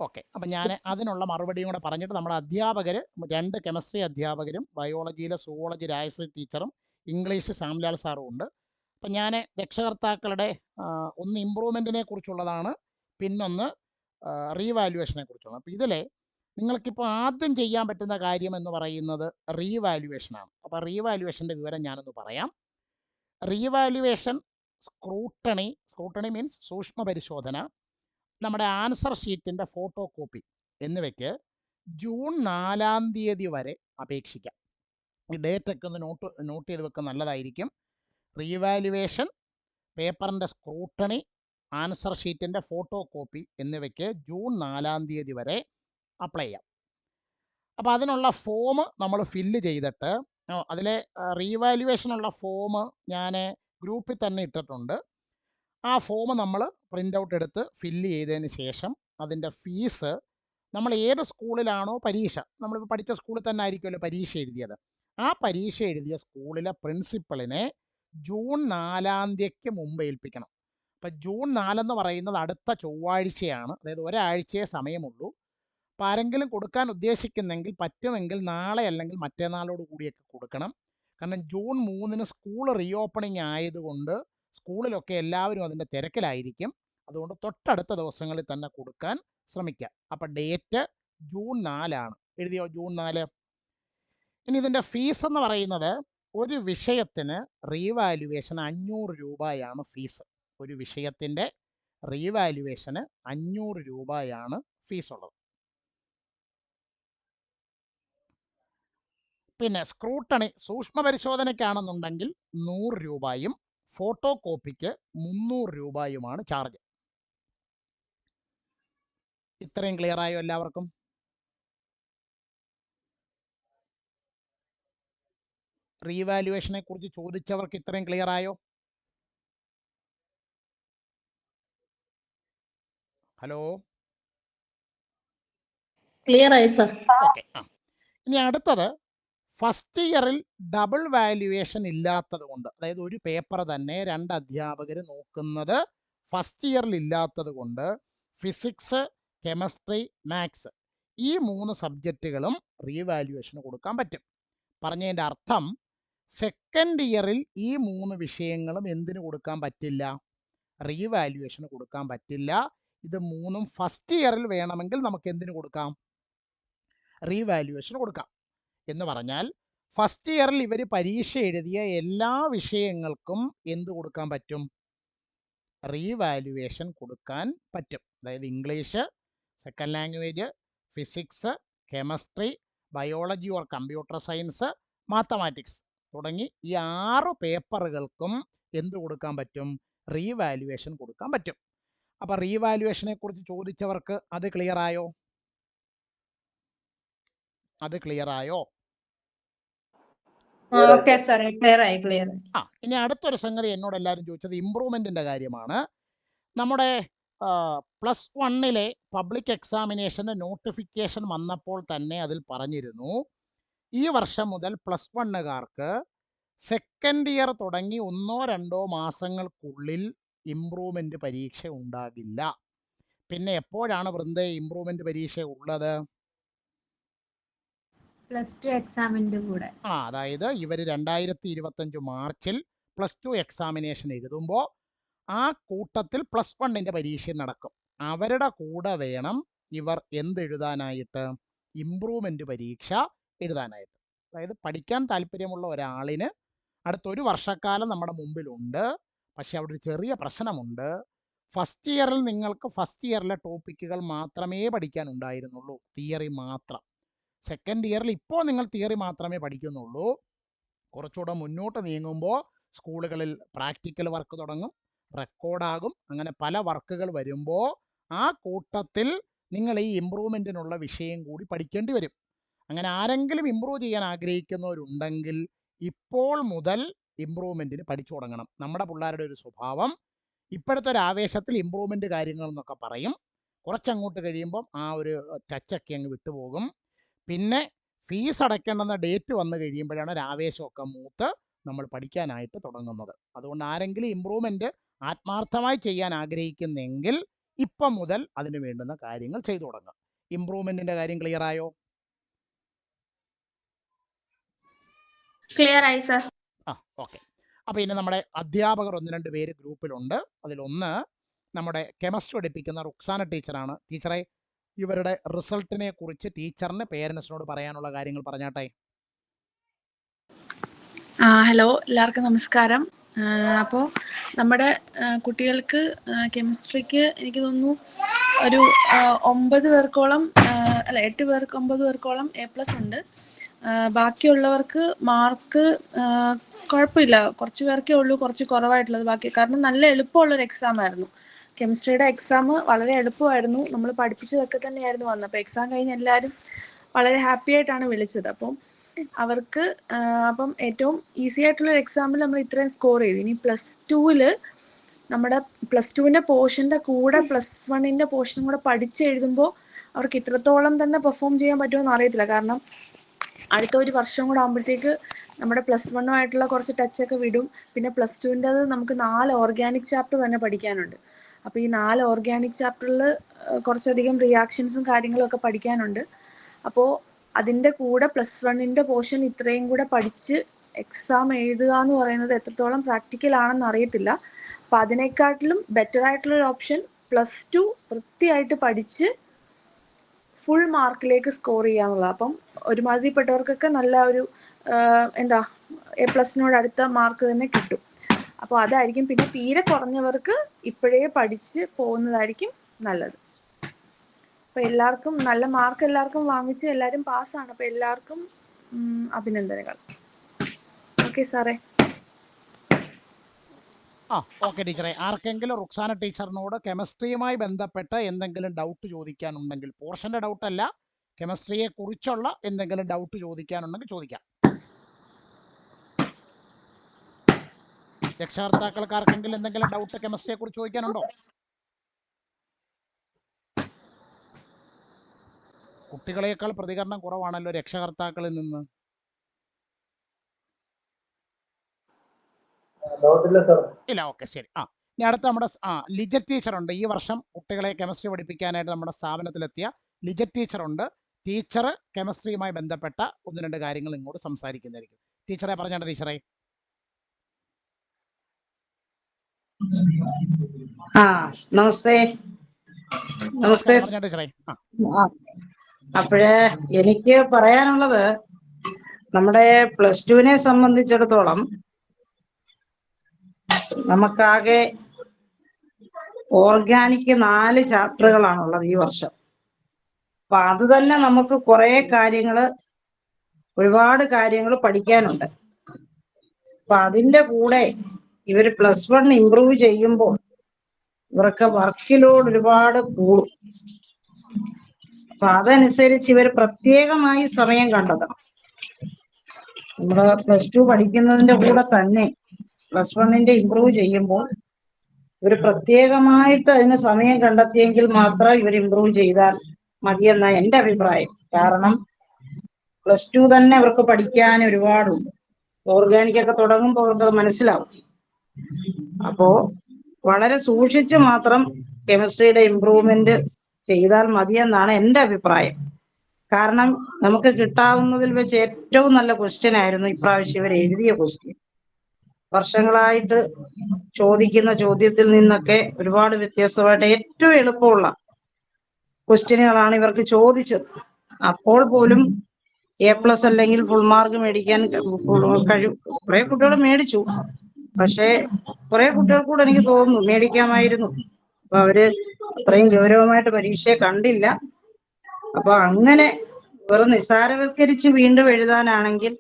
ഓക്കെ. അപ്പം ഞാൻ അതിനുള്ള മറുപടിയും കൂടെ പറഞ്ഞിട്ട് നമ്മുടെ അധ്യാപകർ 2 കെമിസ്ട്രി അധ്യാപകരും ബയോളജിയിലെ സുവോളജി രാജശ്രീ ടീച്ചറും ഇംഗ്ലീഷ് ശ്യാംലാൽ സാറും ഉണ്ട്. അപ്പം ഞാൻ രക്ഷകർത്താക്കളുടെ ഒന്ന് ഇംപ്രൂവ്മെൻറ്റിനെ കുറിച്ചുള്ളതാണ്, പിന്നൊന്ന് റീവാലുവേഷനെ കുറിച്ചുള്ളത്. അപ്പോൾ ഇതിലെ നിങ്ങൾക്കിപ്പോൾ ആദ്യം ചെയ്യാൻ പറ്റുന്ന കാര്യം എന്ന് പറയുന്നത് റീവാലുവേഷനാണ്. അപ്പോൾ റീവാലുവേഷൻ്റെ വിവരം ഞാനൊന്ന് പറയാം. റീവാലുവേഷൻ സ്ക്രൂട്ടണി മീൻസ് സൂക്ഷ്മ പരിശോധന, നമ്മുടെ ആൻസർ ഷീറ്റിൻ്റെ ഫോട്ടോ കോപ്പി എന്നിവയ്ക്ക് ജൂൺ 4-ാം തീയതി വരെ അപേക്ഷിക്കാം. ഈ ഡേറ്റൊക്കെ ഒന്ന് നോട്ട് ചെയ്ത് വെക്കുക, നല്ലതായിരിക്കും. റീവാലുവേഷൻ, പേപ്പറിൻ്റെ സ്ക്രൂട്ടണി, ആൻസർ ഷീറ്റിൻ്റെ ഫോട്ടോ കോപ്പി എന്നിവയ്ക്ക് ജൂൺ 4-ാം തീയതി വരെ അപ്ലൈ ചെയ്യാം. അപ്പോൾ അതിനുള്ള ഫോം നമ്മൾ ഫില്ല് ചെയ്തിട്ട്, അതിലെ റീവാലുവേഷനുള്ള ഫോം ഞാൻ ഗ്രൂപ്പിൽ തന്നെ ഇട്ടിട്ടുണ്ട്. ആ ഫോം നമ്മൾ പ്രിൻ്റ് ഔട്ട് എടുത്ത് ഫില്ല് ചെയ്തതിന് ശേഷം അതിൻ്റെ ഫീസ് നമ്മൾ ഏത് സ്കൂളിലാണോ പരീക്ഷ, നമ്മളിപ്പോൾ പഠിച്ച സ്കൂളിൽ തന്നെ ആയിരിക്കുമല്ലോ പരീക്ഷ എഴുതിയത്, ആ പരീക്ഷ എഴുതിയ സ്കൂളിലെ പ്രിൻസിപ്പളിനെ ജൂൺ 4-ാം തീയതിക്ക് മുമ്പ് ഏൽപ്പിക്കണം. അപ്പം ജൂൺ 4 എന്ന് പറയുന്നത് അടുത്ത ചൊവ്വാഴ്ചയാണ്, അതായത് ഒരാഴ്ചയെ സമയമുള്ളൂ. അപ്പോൾ ആരെങ്കിലും കൊടുക്കാൻ ഉദ്ദേശിക്കുന്നെങ്കിൽ പറ്റുമെങ്കിൽ നാളെ അല്ലെങ്കിൽ മറ്റന്നാളോട് കൂടിയൊക്കെ കൊടുക്കണം. കാരണം ജൂൺ 3-ന് സ്കൂൾ റീഓപ്പണിംഗ് ആയതുകൊണ്ട് സ്കൂളിലൊക്കെ എല്ലാവരും അതിൻ്റെ തിരക്കിലായിരിക്കും. അതുകൊണ്ട് തൊട്ടടുത്ത ദിവസങ്ങളിൽ തന്നെ കൊടുക്കാൻ ശ്രമിക്കുക. അപ്പം ഡേറ്റ് ജൂൺ 4-ആണ്. എഴുതിയോ? ജൂൺ 4. ഇനി ഇതിൻ്റെ ഫീസ് എന്ന് പറയുന്നത് ഒരു വിഷയത്തിന് റീവാലുവേഷൻ 500 രൂപയാണ് ഫീസ്. ഒരു വിഷയത്തിൻ്റെ റീവാലുവേഷന് 500 രൂപയാണ് ഫീസ് ഉള്ളത്. പിന്നെ സ്ക്രൂട്ടണി സൂക്ഷ്മ പരിശോധനയ്ക്കാണെന്നുണ്ടെങ്കിൽ 100 രൂപയും ഫോട്ടോ കോപ്പിക്ക് 300 രൂപയുമാണ് ചാർജ്. ഇത്രയും ക്ലിയർ ആയോ എല്ലാവർക്കും? റീവാലുവേഷനെ കുറിച്ച് ചോദിച്ചവർക്ക് ഇത്രയും ക്ലിയർ ആയോ? ഹലോ? ക്ലിയർ ആയി സർ. ഓക്കെ. ഇനി അടുത്തത് ഫസ്റ്റ് ഇയറിൽ ഡബിൾ വാല്യുവേഷൻ ഇല്ലാത്തത് കൊണ്ട്, അതായത് ഒരു പേപ്പർ തന്നെ 2 അധ്യാപകർ നോക്കുന്നത് ഫസ്റ്റ് ഇയറിൽ ഇല്ലാത്തത് കൊണ്ട് ഫിസിക്സ്, കെമിസ്ട്രി, മാത്സ് ഈ 3 സബ്ജക്റ്റുകളും റീവാല്യുവേഷന് കൊടുക്കാൻ പറ്റും. പറഞ്ഞതിൻ്റെ അർത്ഥം സെക്കൻഡ് ഇയറിൽ ഈ 3 വിഷയങ്ങളും എന്തിനു കൊടുക്കാൻ പറ്റില്ല? റീവാല്യുവേഷന് കൊടുക്കാൻ പറ്റില്ല. ഇത് 3ഉം ഫസ്റ്റ് ഇയറിൽ വേണമെങ്കിൽ നമുക്ക് എന്തിനു കൊടുക്കാം? റീവാല്യുവേഷന് കൊടുക്കാം. എന്ന് പറഞ്ഞാൽ ഫസ്റ്റ് ഇയറിൽ ഇവർ പരീക്ഷ എഴുതിയ എല്ലാ വിഷയങ്ങൾക്കും എന്ത് കൊടുക്കാൻ പറ്റും? റീവാല്യുവേഷൻ കൊടുക്കാൻ പറ്റും. അതായത് English, second language, physics, chemistry, biology or computer science, mathematics തുടങ്ങി ഈ 6 പേപ്പറുകൾക്കും എന്ത് കൊടുക്കാൻ പറ്റും? റീവാല്യുവേഷൻ കൊടുക്കാൻ പറ്റും. അപ്പോൾ റീവാല്യുവേഷനെ കുറിച്ച് ചോദിച്ചവർക്ക് അത് ക്ലിയർ ആയോ? അത് ക്ലിയർ ആയോ? ഓക്കെ സാറേ, ക്ലിയർ ആയി. ഇനി അടുത്തൊരു സംഗതി എന്നോട് എല്ലാവരും ചോദിച്ചത് ഇംപ്രൂവ്മെൻറ്റിൻ്റെ കാര്യമാണ്. നമ്മുടെ +1 പബ്ലിക് എക്സാമിനേഷന് നോട്ടിഫിക്കേഷൻ വന്നപ്പോൾ തന്നെ അതിൽ പറഞ്ഞിരുന്നു, ഈ വർഷം മുതൽ +1കാർക്ക് സെക്കൻഡ് ഇയർ തുടങ്ങി 1-2 മാസങ്ങൾക്കുള്ളിൽ ഇംപ്രൂവ്മെന്റ് പരീക്ഷ ഉണ്ടാകില്ല. പിന്നെ എപ്പോഴാണ് വൃന്ദ ഇംപ്രൂവ്മെന്റ് പരീക്ഷ ഉള്ളത്? +2 എക്സാമിന്റെ കൂടെ. അതായത് ഇവർ 2025 മാർച്ചിൽ +2 എക്സാമിനേഷൻ എഴുതുമ്പോൾ ആ കൂട്ടത്തിൽ +1ന്റെ പരീക്ഷ നടക്കും. അവരുടെ കൂടെ വേണം ഇവർ എന്തെഴുതാനായിട്ട്? ഇംപ്രൂവ്മെന്റ് പരീക്ഷ എഴുതാനായിട്ട്. അതായത് പഠിക്കാൻ താല്പര്യമുള്ള ഒരാളിന് അടുത്തൊരു വർഷക്കാലം നമ്മുടെ മുമ്പിലുണ്ട്. പക്ഷെ അവിടെ ഒരു ചെറിയ പ്രശ്നമുണ്ട്. ഫസ്റ്റ് ഇയറിൽ നിങ്ങൾക്ക് ഫസ്റ്റ് ഇയറിലെ ടോപ്പിക്കുകൾ മാത്രമേ പഠിക്കാനുണ്ടായിരുന്നുള്ളൂ, തിയറി മാത്രം. സെക്കൻഡ് ഇയറിൽ ഇപ്പോൾ നിങ്ങൾ തിയറി മാത്രമേ പഠിക്കുന്നുള്ളൂ. കുറച്ചുകൂടെ മുന്നോട്ട് നീങ്ങുമ്പോൾ സ്കൂളുകളിൽ പ്രാക്ടിക്കൽ വർക്ക് തുടങ്ങും, റെക്കോർഡാകും. അങ്ങനെ പല വർക്കുകൾ വരുമ്പോൾ ആ കൂട്ടത്തിൽ നിങ്ങൾ ഈ ഇമ്പ്രൂവ്മെൻറ്റിനുള്ള വിഷയം കൂടി പഠിക്കേണ്ടി വരും. അങ്ങനെ ആരെങ്കിലും ഇമ്പ്രൂവ് ചെയ്യാൻ ആഗ്രഹിക്കുന്നവരുണ്ടെങ്കിൽ ഇപ്പോൾ മുതൽ ഇമ്പ്രൂവ്മെൻറ്റിന് പഠിച്ചു തുടങ്ങണം. നമ്മുടെ പിള്ളേരുടെ ഒരു സ്വഭാവം ഇപ്പോഴത്തെ ഒരു ആവേശത്തിൽ ഇമ്പ്രൂവ്മെൻറ്റ് കാര്യങ്ങൾ എന്നൊക്കെ പറയും, കുറച്ചങ്ങോട്ട് കഴിയുമ്പം ആ ഒരു ടച്ചൊക്കെ അങ്ങ് വിട്ടുപോകും. പിന്നെ ഫീസ് അടയ്ക്കേണ്ടെന്ന ഡേറ്റ് വന്നു കഴിയുമ്പോഴാണ് ഒരു ആവേശമൊക്കെ മൂത്ത് നമ്മൾ പഠിക്കാനായിട്ട് തുടങ്ങുന്നത്. അതുകൊണ്ട് ആരെങ്കിലും ഇമ്പ്രൂവ്മെൻറ്റ് ആത്മാർത്ഥമായി ചെയ്യാൻ ആഗ്രഹിക്കുന്നെങ്കിൽ ഇപ്പം മുതൽ അതിന് വേണ്ടുന്ന കാര്യങ്ങൾ ചെയ്തു തുടങ്ങുക. ഇമ്പ്രൂവ്മെൻറ്റിൻ്റെ കാര്യം ക്ലിയർ ആയോ? ക്ലിയർ ആയി സർ. ഓക്കെ. അപ്പോൾ ഇനി നമ്മുടെ അധ്യാപകർ 1-2 പേര് ഗ്രൂപ്പിലുണ്ട്. അതിലൊന്ന് നമ്മുടെ കെമിസ്ട്രി പഠിപ്പിക്കുന്ന റുക്സാന ടീച്ചറാണ്. ടീച്ചറെ, ഇവരുടെ റിസൾട്ടിനെ കുറിച്ച് ടീച്ചറിന് പേരൻസിനോട് പറയാനുള്ള കാര്യങ്ങൾ പറഞ്ഞാട്ടെ. ഹലോ, എല്ലാവർക്കും നമസ്കാരം. അപ്പോൾ നമ്മുടെ കുട്ടികൾക്ക് കെമിസ്ട്രിക്ക് എനിക്ക് തോന്നുന്നു ഒരു 9 പേർക്കോളം, അല്ല 8 പേർക്ക് 9 പേർക്കോളം A+ ഉണ്ട്. ബാക്കിയുള്ളവർക്ക് മാർക്ക് കുഴപ്പമില്ല, കുറച്ച് പേർക്കേ ഉള്ളൂ കുറച്ച് കുറവായിട്ടുള്ളത്. ബാക്കി കാരണം നല്ല എളുപ്പമുള്ളൊരു എക്സാം ആയിരുന്നു. കെമിസ്ട്രിയുടെ എക്സാം വളരെ എളുപ്പമായിരുന്നു. നമ്മൾ പഠിപ്പിച്ചതൊക്കെ തന്നെയായിരുന്നു വന്നത്. അപ്പോൾ എക്സാം കഴിഞ്ഞ് എല്ലാവരും വളരെ ഹാപ്പി ആയിട്ടാണ് വിളിച്ചത്. അപ്പം അവർക്ക് അപ്പം ഏറ്റവും ഈസി ആയിട്ടുള്ളൊരു എക്സാമിൽ നമ്മൾ ഇത്രയും സ്കോർ ചെയ്തു. ഇനി +2-ൽ നമ്മുടെ +2ൻ്റെ പോർഷൻ്റെ കൂടെ +1ൻ്റെ പോർഷനും കൂടെ പഠിച്ച് എഴുതുമ്പോൾ അവർക്ക് ഇത്രത്തോളം തന്നെ പെർഫോം ചെയ്യാൻ പറ്റുമെന്ന് അറിയത്തില്ല. കാരണം അടുത്ത ഒരു വർഷം കൂടെ ആകുമ്പോഴത്തേക്ക് നമ്മുടെ +1-ആയിട്ടുള്ള കുറച്ച് ടച്ചൊക്കെ വിടും. പിന്നെ +2ൻ്റെത് നമുക്ക് 4 ഓർഗാനിക് ചാപ്റ്റർ തന്നെ പഠിക്കാനുണ്ട്. അപ്പോൾ ഈ 4 ഓർഗാനിക് ചാപ്റ്ററിൽ കുറച്ചധികം റിയാക്ഷൻസും കാര്യങ്ങളും ഒക്കെ പഠിക്കാനുണ്ട്. അപ്പോൾ അതിൻ്റെ കൂടെ +1ൻ്റെ പോർഷൻ ഇത്രയും കൂടെ പഠിച്ച് എക്സാം എഴുതുക എന്ന് പറയുന്നത് എത്രത്തോളം പ്രാക്ടിക്കൽ ആണെന്ന് അറിയത്തില്ല. അപ്പോൾ അതിനെക്കാട്ടിലും ബെറ്റർ ആയിട്ടുള്ളൊരു ഓപ്ഷൻ +2 വൃത്തിയായിട്ട് പഠിച്ച് ഫുൾ മാർക്കിലേക്ക് സ്കോർ ചെയ്യാന്നുള്ളത്. അപ്പം ഒരുമാതിരിപ്പെട്ടവർക്കൊക്കെ നല്ല ഒരു A+നോട് അടുത്ത മാർക്ക് തന്നെ കിട്ടും. അപ്പോൾ അതായിരിക്കും. പിന്നെ തീരെ കുറഞ്ഞവർക്ക് ഇപ്പോഴേ പഠിച്ച് പോകുന്നതായിരിക്കും നല്ലത്. അപ്പോൾ എല്ലാവർക്കും നല്ല മാർക്ക് എല്ലാവർക്കും വാങ്ങിച്ച് എല്ലാവരും പാസ്സാണ്. അപ്പോൾ എല്ലാവർക്കും അഭിനന്ദനങ്ങൾ. ഓക്കെ സാറേ. ഓക്കെ ടീച്ചറെ. ആർക്കെങ്കിലും റുക്സാന ടീച്ചറിനോട് കെമിസ്ട്രിയുമായി ബന്ധപ്പെട്ട് എന്തെങ്കിലും ഡൗട്ട് ചോദിക്കാനുണ്ടെങ്കിൽ, പോർഷൻ്റെ ഡൗട്ടല്ല, കെമിസ്ട്രിയെ കുറിച്ചുള്ള എന്തെങ്കിലും ഡൗട്ട് ചോദിക്കാനുണ്ടെങ്കിൽ ചോദിക്കാം. രക്ഷകർത്താക്കൾക്ക് ആർക്കെങ്കിലും എന്തെങ്കിലും ഡൗട്ട് കെമിസ്ട്രിയെ കുറിച്ച് ചോദിക്കാനുണ്ടോ? കുട്ടികളെക്കാൾ പ്രതികരണം കുറവാണല്ലോ രക്ഷകർത്താക്കളിൽ നിന്ന്. ഇല്ല, ഓക്കെ ശരി. ഇനി അടുത്ത നമ്മുടെ ലിജറ്റ് ടീച്ചറുണ്ട്. ഈ വർഷം കുട്ടികളെ കെമിസ്ട്രി പഠിപ്പിക്കാനായിട്ട് നമ്മുടെ സ്ഥാപനത്തിലെത്തിയ ലിജറ്റ് ടീച്ചറുണ്ട്. ടീച്ചർ കെമിസ്ട്രിയുമായി ബന്ധപ്പെട്ട 1-2 കാര്യങ്ങൾ ഇങ്ങോട്ട് സംസാരിക്കുന്നതായിരിക്കും. ടീച്ചറെ പറഞ്ഞാട്ടെ ടീച്ചറെ. നമസ്തേ. നമസ്തേ ടീച്ചറെ. അപ്പോഴേ എനിക്ക് പറയാനുള്ളത്, നമ്മുടെ +2-നെ സംബന്ധിച്ചിടത്തോളം നമുക്കാകെ ഓർഗാനിക് 4 ചാപ്റ്ററുകളാണുള്ളത് ഈ വർഷം. അപ്പൊ അത് തന്നെ നമുക്ക് കുറെ ഒരുപാട് കാര്യങ്ങൾ പഠിക്കാനുണ്ട്. അപ്പൊ അതിൻ്റെ കൂടെ ഇവർ +1 ഇംപ്രൂവ് ചെയ്യുമ്പോൾ ഇവർക്ക് വർക്ക് ലോഡ് ഒരുപാട് കൂടും. അപ്പൊ അതനുസരിച്ച് ഇവർ പ്രത്യേകമായി സമയം കണ്ടെത്തണം. നമ്മൾ +2 പഠിക്കുന്നതിന്റെ കൂടെ തന്നെ +1ന്റെ ഇംപ്രൂവ് ചെയ്യുമ്പോൾ ഇവർ പ്രത്യേകമായിട്ട് അതിന് സമയം കണ്ടെത്തിയെങ്കിൽ മാത്രം ഇവർ ഇമ്പ്രൂവ് ചെയ്താൽ മതിയെന്ന എൻ്റെ അഭിപ്രായം. കാരണം +2 തന്നെ അവർക്ക് പഠിക്കാൻ ഒരുപാടുണ്ട്. ഓർഗാനിക് ഒക്കെ തുടങ്ങുമ്പോൾ അവർക്ക് മനസ്സിലാവും. അപ്പോ വളരെ സൂക്ഷിച്ച് മാത്രം കെമിസ്ട്രിയുടെ ഇമ്പ്രൂവ്മെന്റ് ചെയ്താൽ മതിയെന്നാണ് എൻ്റെ അഭിപ്രായം. കാരണം നമുക്ക് കിട്ടാവുന്നതിൽ വെച്ച് ഏറ്റവും നല്ല ക്വസ്റ്റ്യൻ ആയിരുന്നു ഇപ്രാവശ്യം ഇവർ എഴുതിയ ക്വസ്റ്റ്യൻ. വർഷങ്ങളായിട്ട് ചോദിക്കുന്ന ചോദ്യത്തിൽ നിന്നൊക്കെ ഒരുപാട് വ്യത്യസ്തമായിട്ട് ഏറ്റവും എളുപ്പമുള്ള ക്വസ്റ്റ്യനുകളാണ് ഇവർക്ക് ചോദിച്ചത്. അപ്പോൾ പോലും A+ അല്ലെങ്കിൽ ഫുൾ മാർക്ക് മേടിക്കാൻ കുറെ കുട്ടികൾ മേടിച്ചു. പക്ഷേ കുറെ കുട്ടികൾക്കൂടെ എനിക്ക് തോന്നുന്നു മേടിക്കാമായിരുന്നു. അപ്പൊ അവര് അത്രയും ഗൗരവമായിട്ട് പരീക്ഷയെ കണ്ടില്ല. അപ്പൊ അങ്ങനെ വെറും നിസ്സാരവൽക്കരിച്ച് വീണ്ടും എഴുതാനാണെങ്കിൽ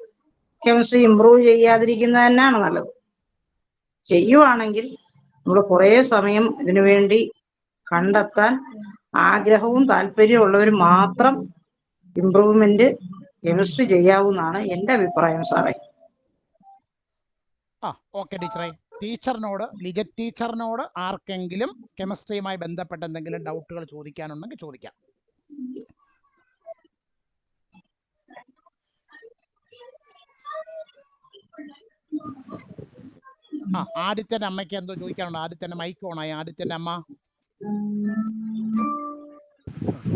കെമിസ്ട്രി ഇമ്പ്രൂവ് ചെയ്യാതിരിക്കുന്നത് തന്നെയാണ് നല്ലത്. ചെയ്യുവാണെങ്കിൽ നമ്മൾ കുറെ സമയം ഇതിനു വേണ്ടി കണ്ടെത്താൻ ആഗ്രഹവും താല്പര്യവും ഉള്ളവർ മാത്രം ഇമ്പ്രൂവ്മെന്റ് കെമിസ്ട്രി ചെയ്യാവുന്നതാണ് എൻ്റെ അഭിപ്രായം സാറേ. ഓക്കെ ടീച്ചറെ. ടീച്ചറിനോട്, ലിജറ്റ് ടീച്ചറിനോട് ആർക്കെങ്കിലും കെമിസ്ട്രിയുമായി ബന്ധപ്പെട്ട എന്തെങ്കിലും ഡൗട്ടുകൾ ചോദിക്കാനുണ്ടെങ്കിൽ ചോദിക്കാം. ആദിത്യന്റെ അമ്മയ്ക്ക് എന്തോ ചോദിക്കാനുണ്ടോ? ആദിത്യന്റെ മൈക്ക് ഓണായി. ആദിത്യന്റെ അമ്മ.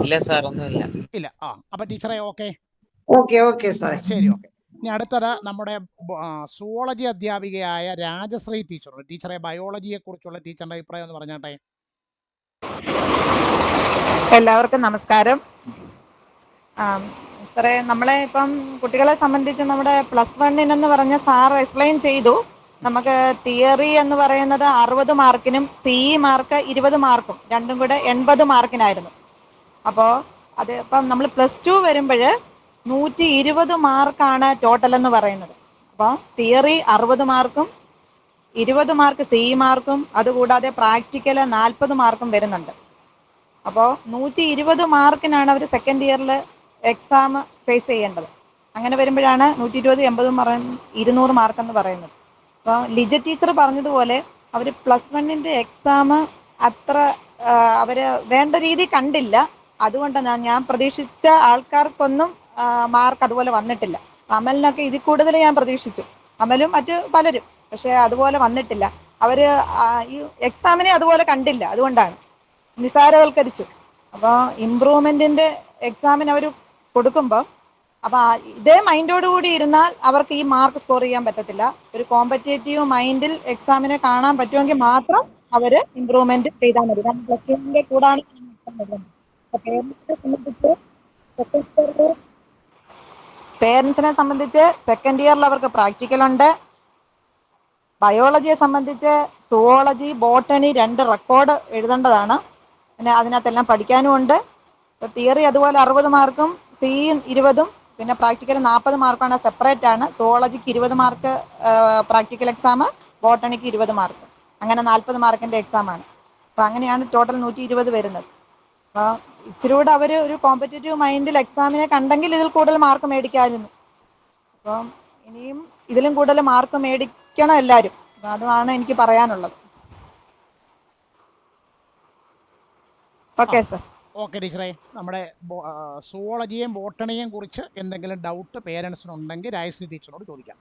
ഇല്ല സാർ, ഒന്നുമില്ല. ഇല്ല. അപ്പൊ ടീച്ചറെ ഓക്കെ. Okay sir. ശരി, ഓക്കെ. ഇനി അടുത്തത് നമ്മുടെ സുവോളജി അധ്യാപികയായ രാജശ്രീ ടീച്ചറുണ്ട്. ടീച്ചറെ, ബയോളജിയെ കുറിച്ചുള്ള ടീച്ചറിന്റെ അഭിപ്രായം ഒന്ന് പറഞ്ഞാട്ടെ. എല്ലാവർക്കും നമസ്കാരം. സാറേ, നമ്മളെ ഇപ്പം കുട്ടികളെ സംബന്ധിച്ച് നമ്മുടെ +1 എന്ന് പറഞ്ഞ സാർ എക്സ്പ്ലെയിൻ ചെയ്തു. നമുക്ക് തിയറി എന്ന് പറയുന്നത് 60 മാർക്കിനും CE മാർക്ക് 20 മാർക്കും രണ്ടും കൂടെ 80 മാർക്കിനായിരുന്നു. അപ്പോൾ അത് ഇപ്പം നമ്മൾ +2 വരുമ്പോൾ 120 മാർക്കാണ് ടോട്ടൽ എന്ന് പറയുന്നത്. അപ്പോൾ തിയറി 60 മാർക്കും 20 മാർക്ക് CE മാർക്കും അതുകൂടാതെ പ്രാക്ടിക്കൽ 40 മാർക്കും വരുന്നുണ്ട്. അപ്പോൾ 120 മാർക്കിനാണ് അവർ സെക്കൻഡ് ഇയറിൽ എക്സാം ഫേസ് ചെയ്യേണ്ടത്. അങ്ങനെ വരുമ്പോഴാണ് 120, 80 200 മാർക്കെന്ന് പറയുന്നത്. അപ്പോൾ ലിജ ടീച്ചർ പറഞ്ഞതുപോലെ അവർ +1 എക്സാം അത്ര അവർ വേണ്ട രീതി കണ്ടില്ല. അതുകൊണ്ടാണ് ഞാൻ പ്രതീക്ഷിച്ച ആൾക്കാർക്കൊന്നും മാർക്ക് അതുപോലെ വന്നിട്ടില്ല. അമലിനൊക്കെ ഇതിൽ കൂടുതൽ ഞാൻ പ്രതീക്ഷിച്ചു, അമലും മറ്റു പലരും. പക്ഷേ അതുപോലെ വന്നിട്ടില്ല. അവർ ഈ എക്സാമിനെ അതുപോലെ കണ്ടില്ല, അതുകൊണ്ടാണ് നിസാരവൽക്കരിച്ചു. അപ്പോൾ ഇമ്പ്രൂവ്മെൻറ്റിൻ്റെ എക്സാമിന് അവർ കൊടുക്കുമ്പോൾ അപ്പോൾ ഇതേ മൈൻഡോടുകൂടി ഇരുന്നാൽ അവർക്ക് ഈ മാർക്ക് സ്കോർ ചെയ്യാൻ പറ്റത്തില്ല. ഒരു കോമ്പറ്റേറ്റീവ് മൈൻഡിൽ എക്സാമിനെ കാണാൻ പറ്റുമെങ്കിൽ മാത്രം അവർ ഇമ്പ്രൂവ്മെൻറ്റ് ചെയ്താൽ മതി. കാരണം +2 കൂടാണ് പേരൻസിനെ സംബന്ധിച്ച് സെക്കൻഡ് ഇയറിൽ അവർക്ക് പ്രാക്ടിക്കൽ ഉണ്ട്. ബയോളജിയെ സംബന്ധിച്ച് സുവോളജി, ബോട്ടണി 2 റെക്കോർഡ് എഴുതേണ്ടതാണ്. പിന്നെ അതിനകത്തെല്ലാം പഠിക്കാനും ഉണ്ട്. തിയറി അതുപോലെ 60 മാർക്കും CE 20, പിന്നെ പ്രാക്ടിക്കൽ 40 മാർക്കാണ്, സെപ്പറേറ്റ് ആണ്. സുവോളജിക്ക് 20 മാർക്ക് പ്രാക്ടിക്കൽ എക്സാം, ബോട്ടണിക്ക് 20 മാർക്ക്, അങ്ങനെ 40 മാർക്കിൻ്റെ എക്സാമാണ്. അപ്പോൾ അങ്ങനെയാണ് ടോട്ടൽ 120 വരുന്നത്. അപ്പോൾ ഇച്ചിരി കൂടെ അവർ ഒരു കോമ്പറ്റേറ്റീവ് മൈൻഡിൽ എക്സാമിനെ കണ്ടെങ്കിൽ ഇതിൽ കൂടുതൽ മാർക്ക് മേടിക്കാമായിരുന്നു. അപ്പം ഇനിയും ഇതിലും കൂടുതൽ മാർക്ക് മേടിക്കണം എല്ലാവരും. അപ്പം അതാണ് എനിക്ക് പറയാനുള്ളത്. Okay sir. ഓക്കെ ടീച്ചറെ. നമ്മുടെ സുവോളജിയെയും ബോട്ടണിയെയും കുറിച്ച് എന്തെങ്കിലും ഡൗട്ട് പേരൻസിനുണ്ടെങ്കിൽ രാജശ്രീ ടീച്ചറോട് ചോദിക്കാം.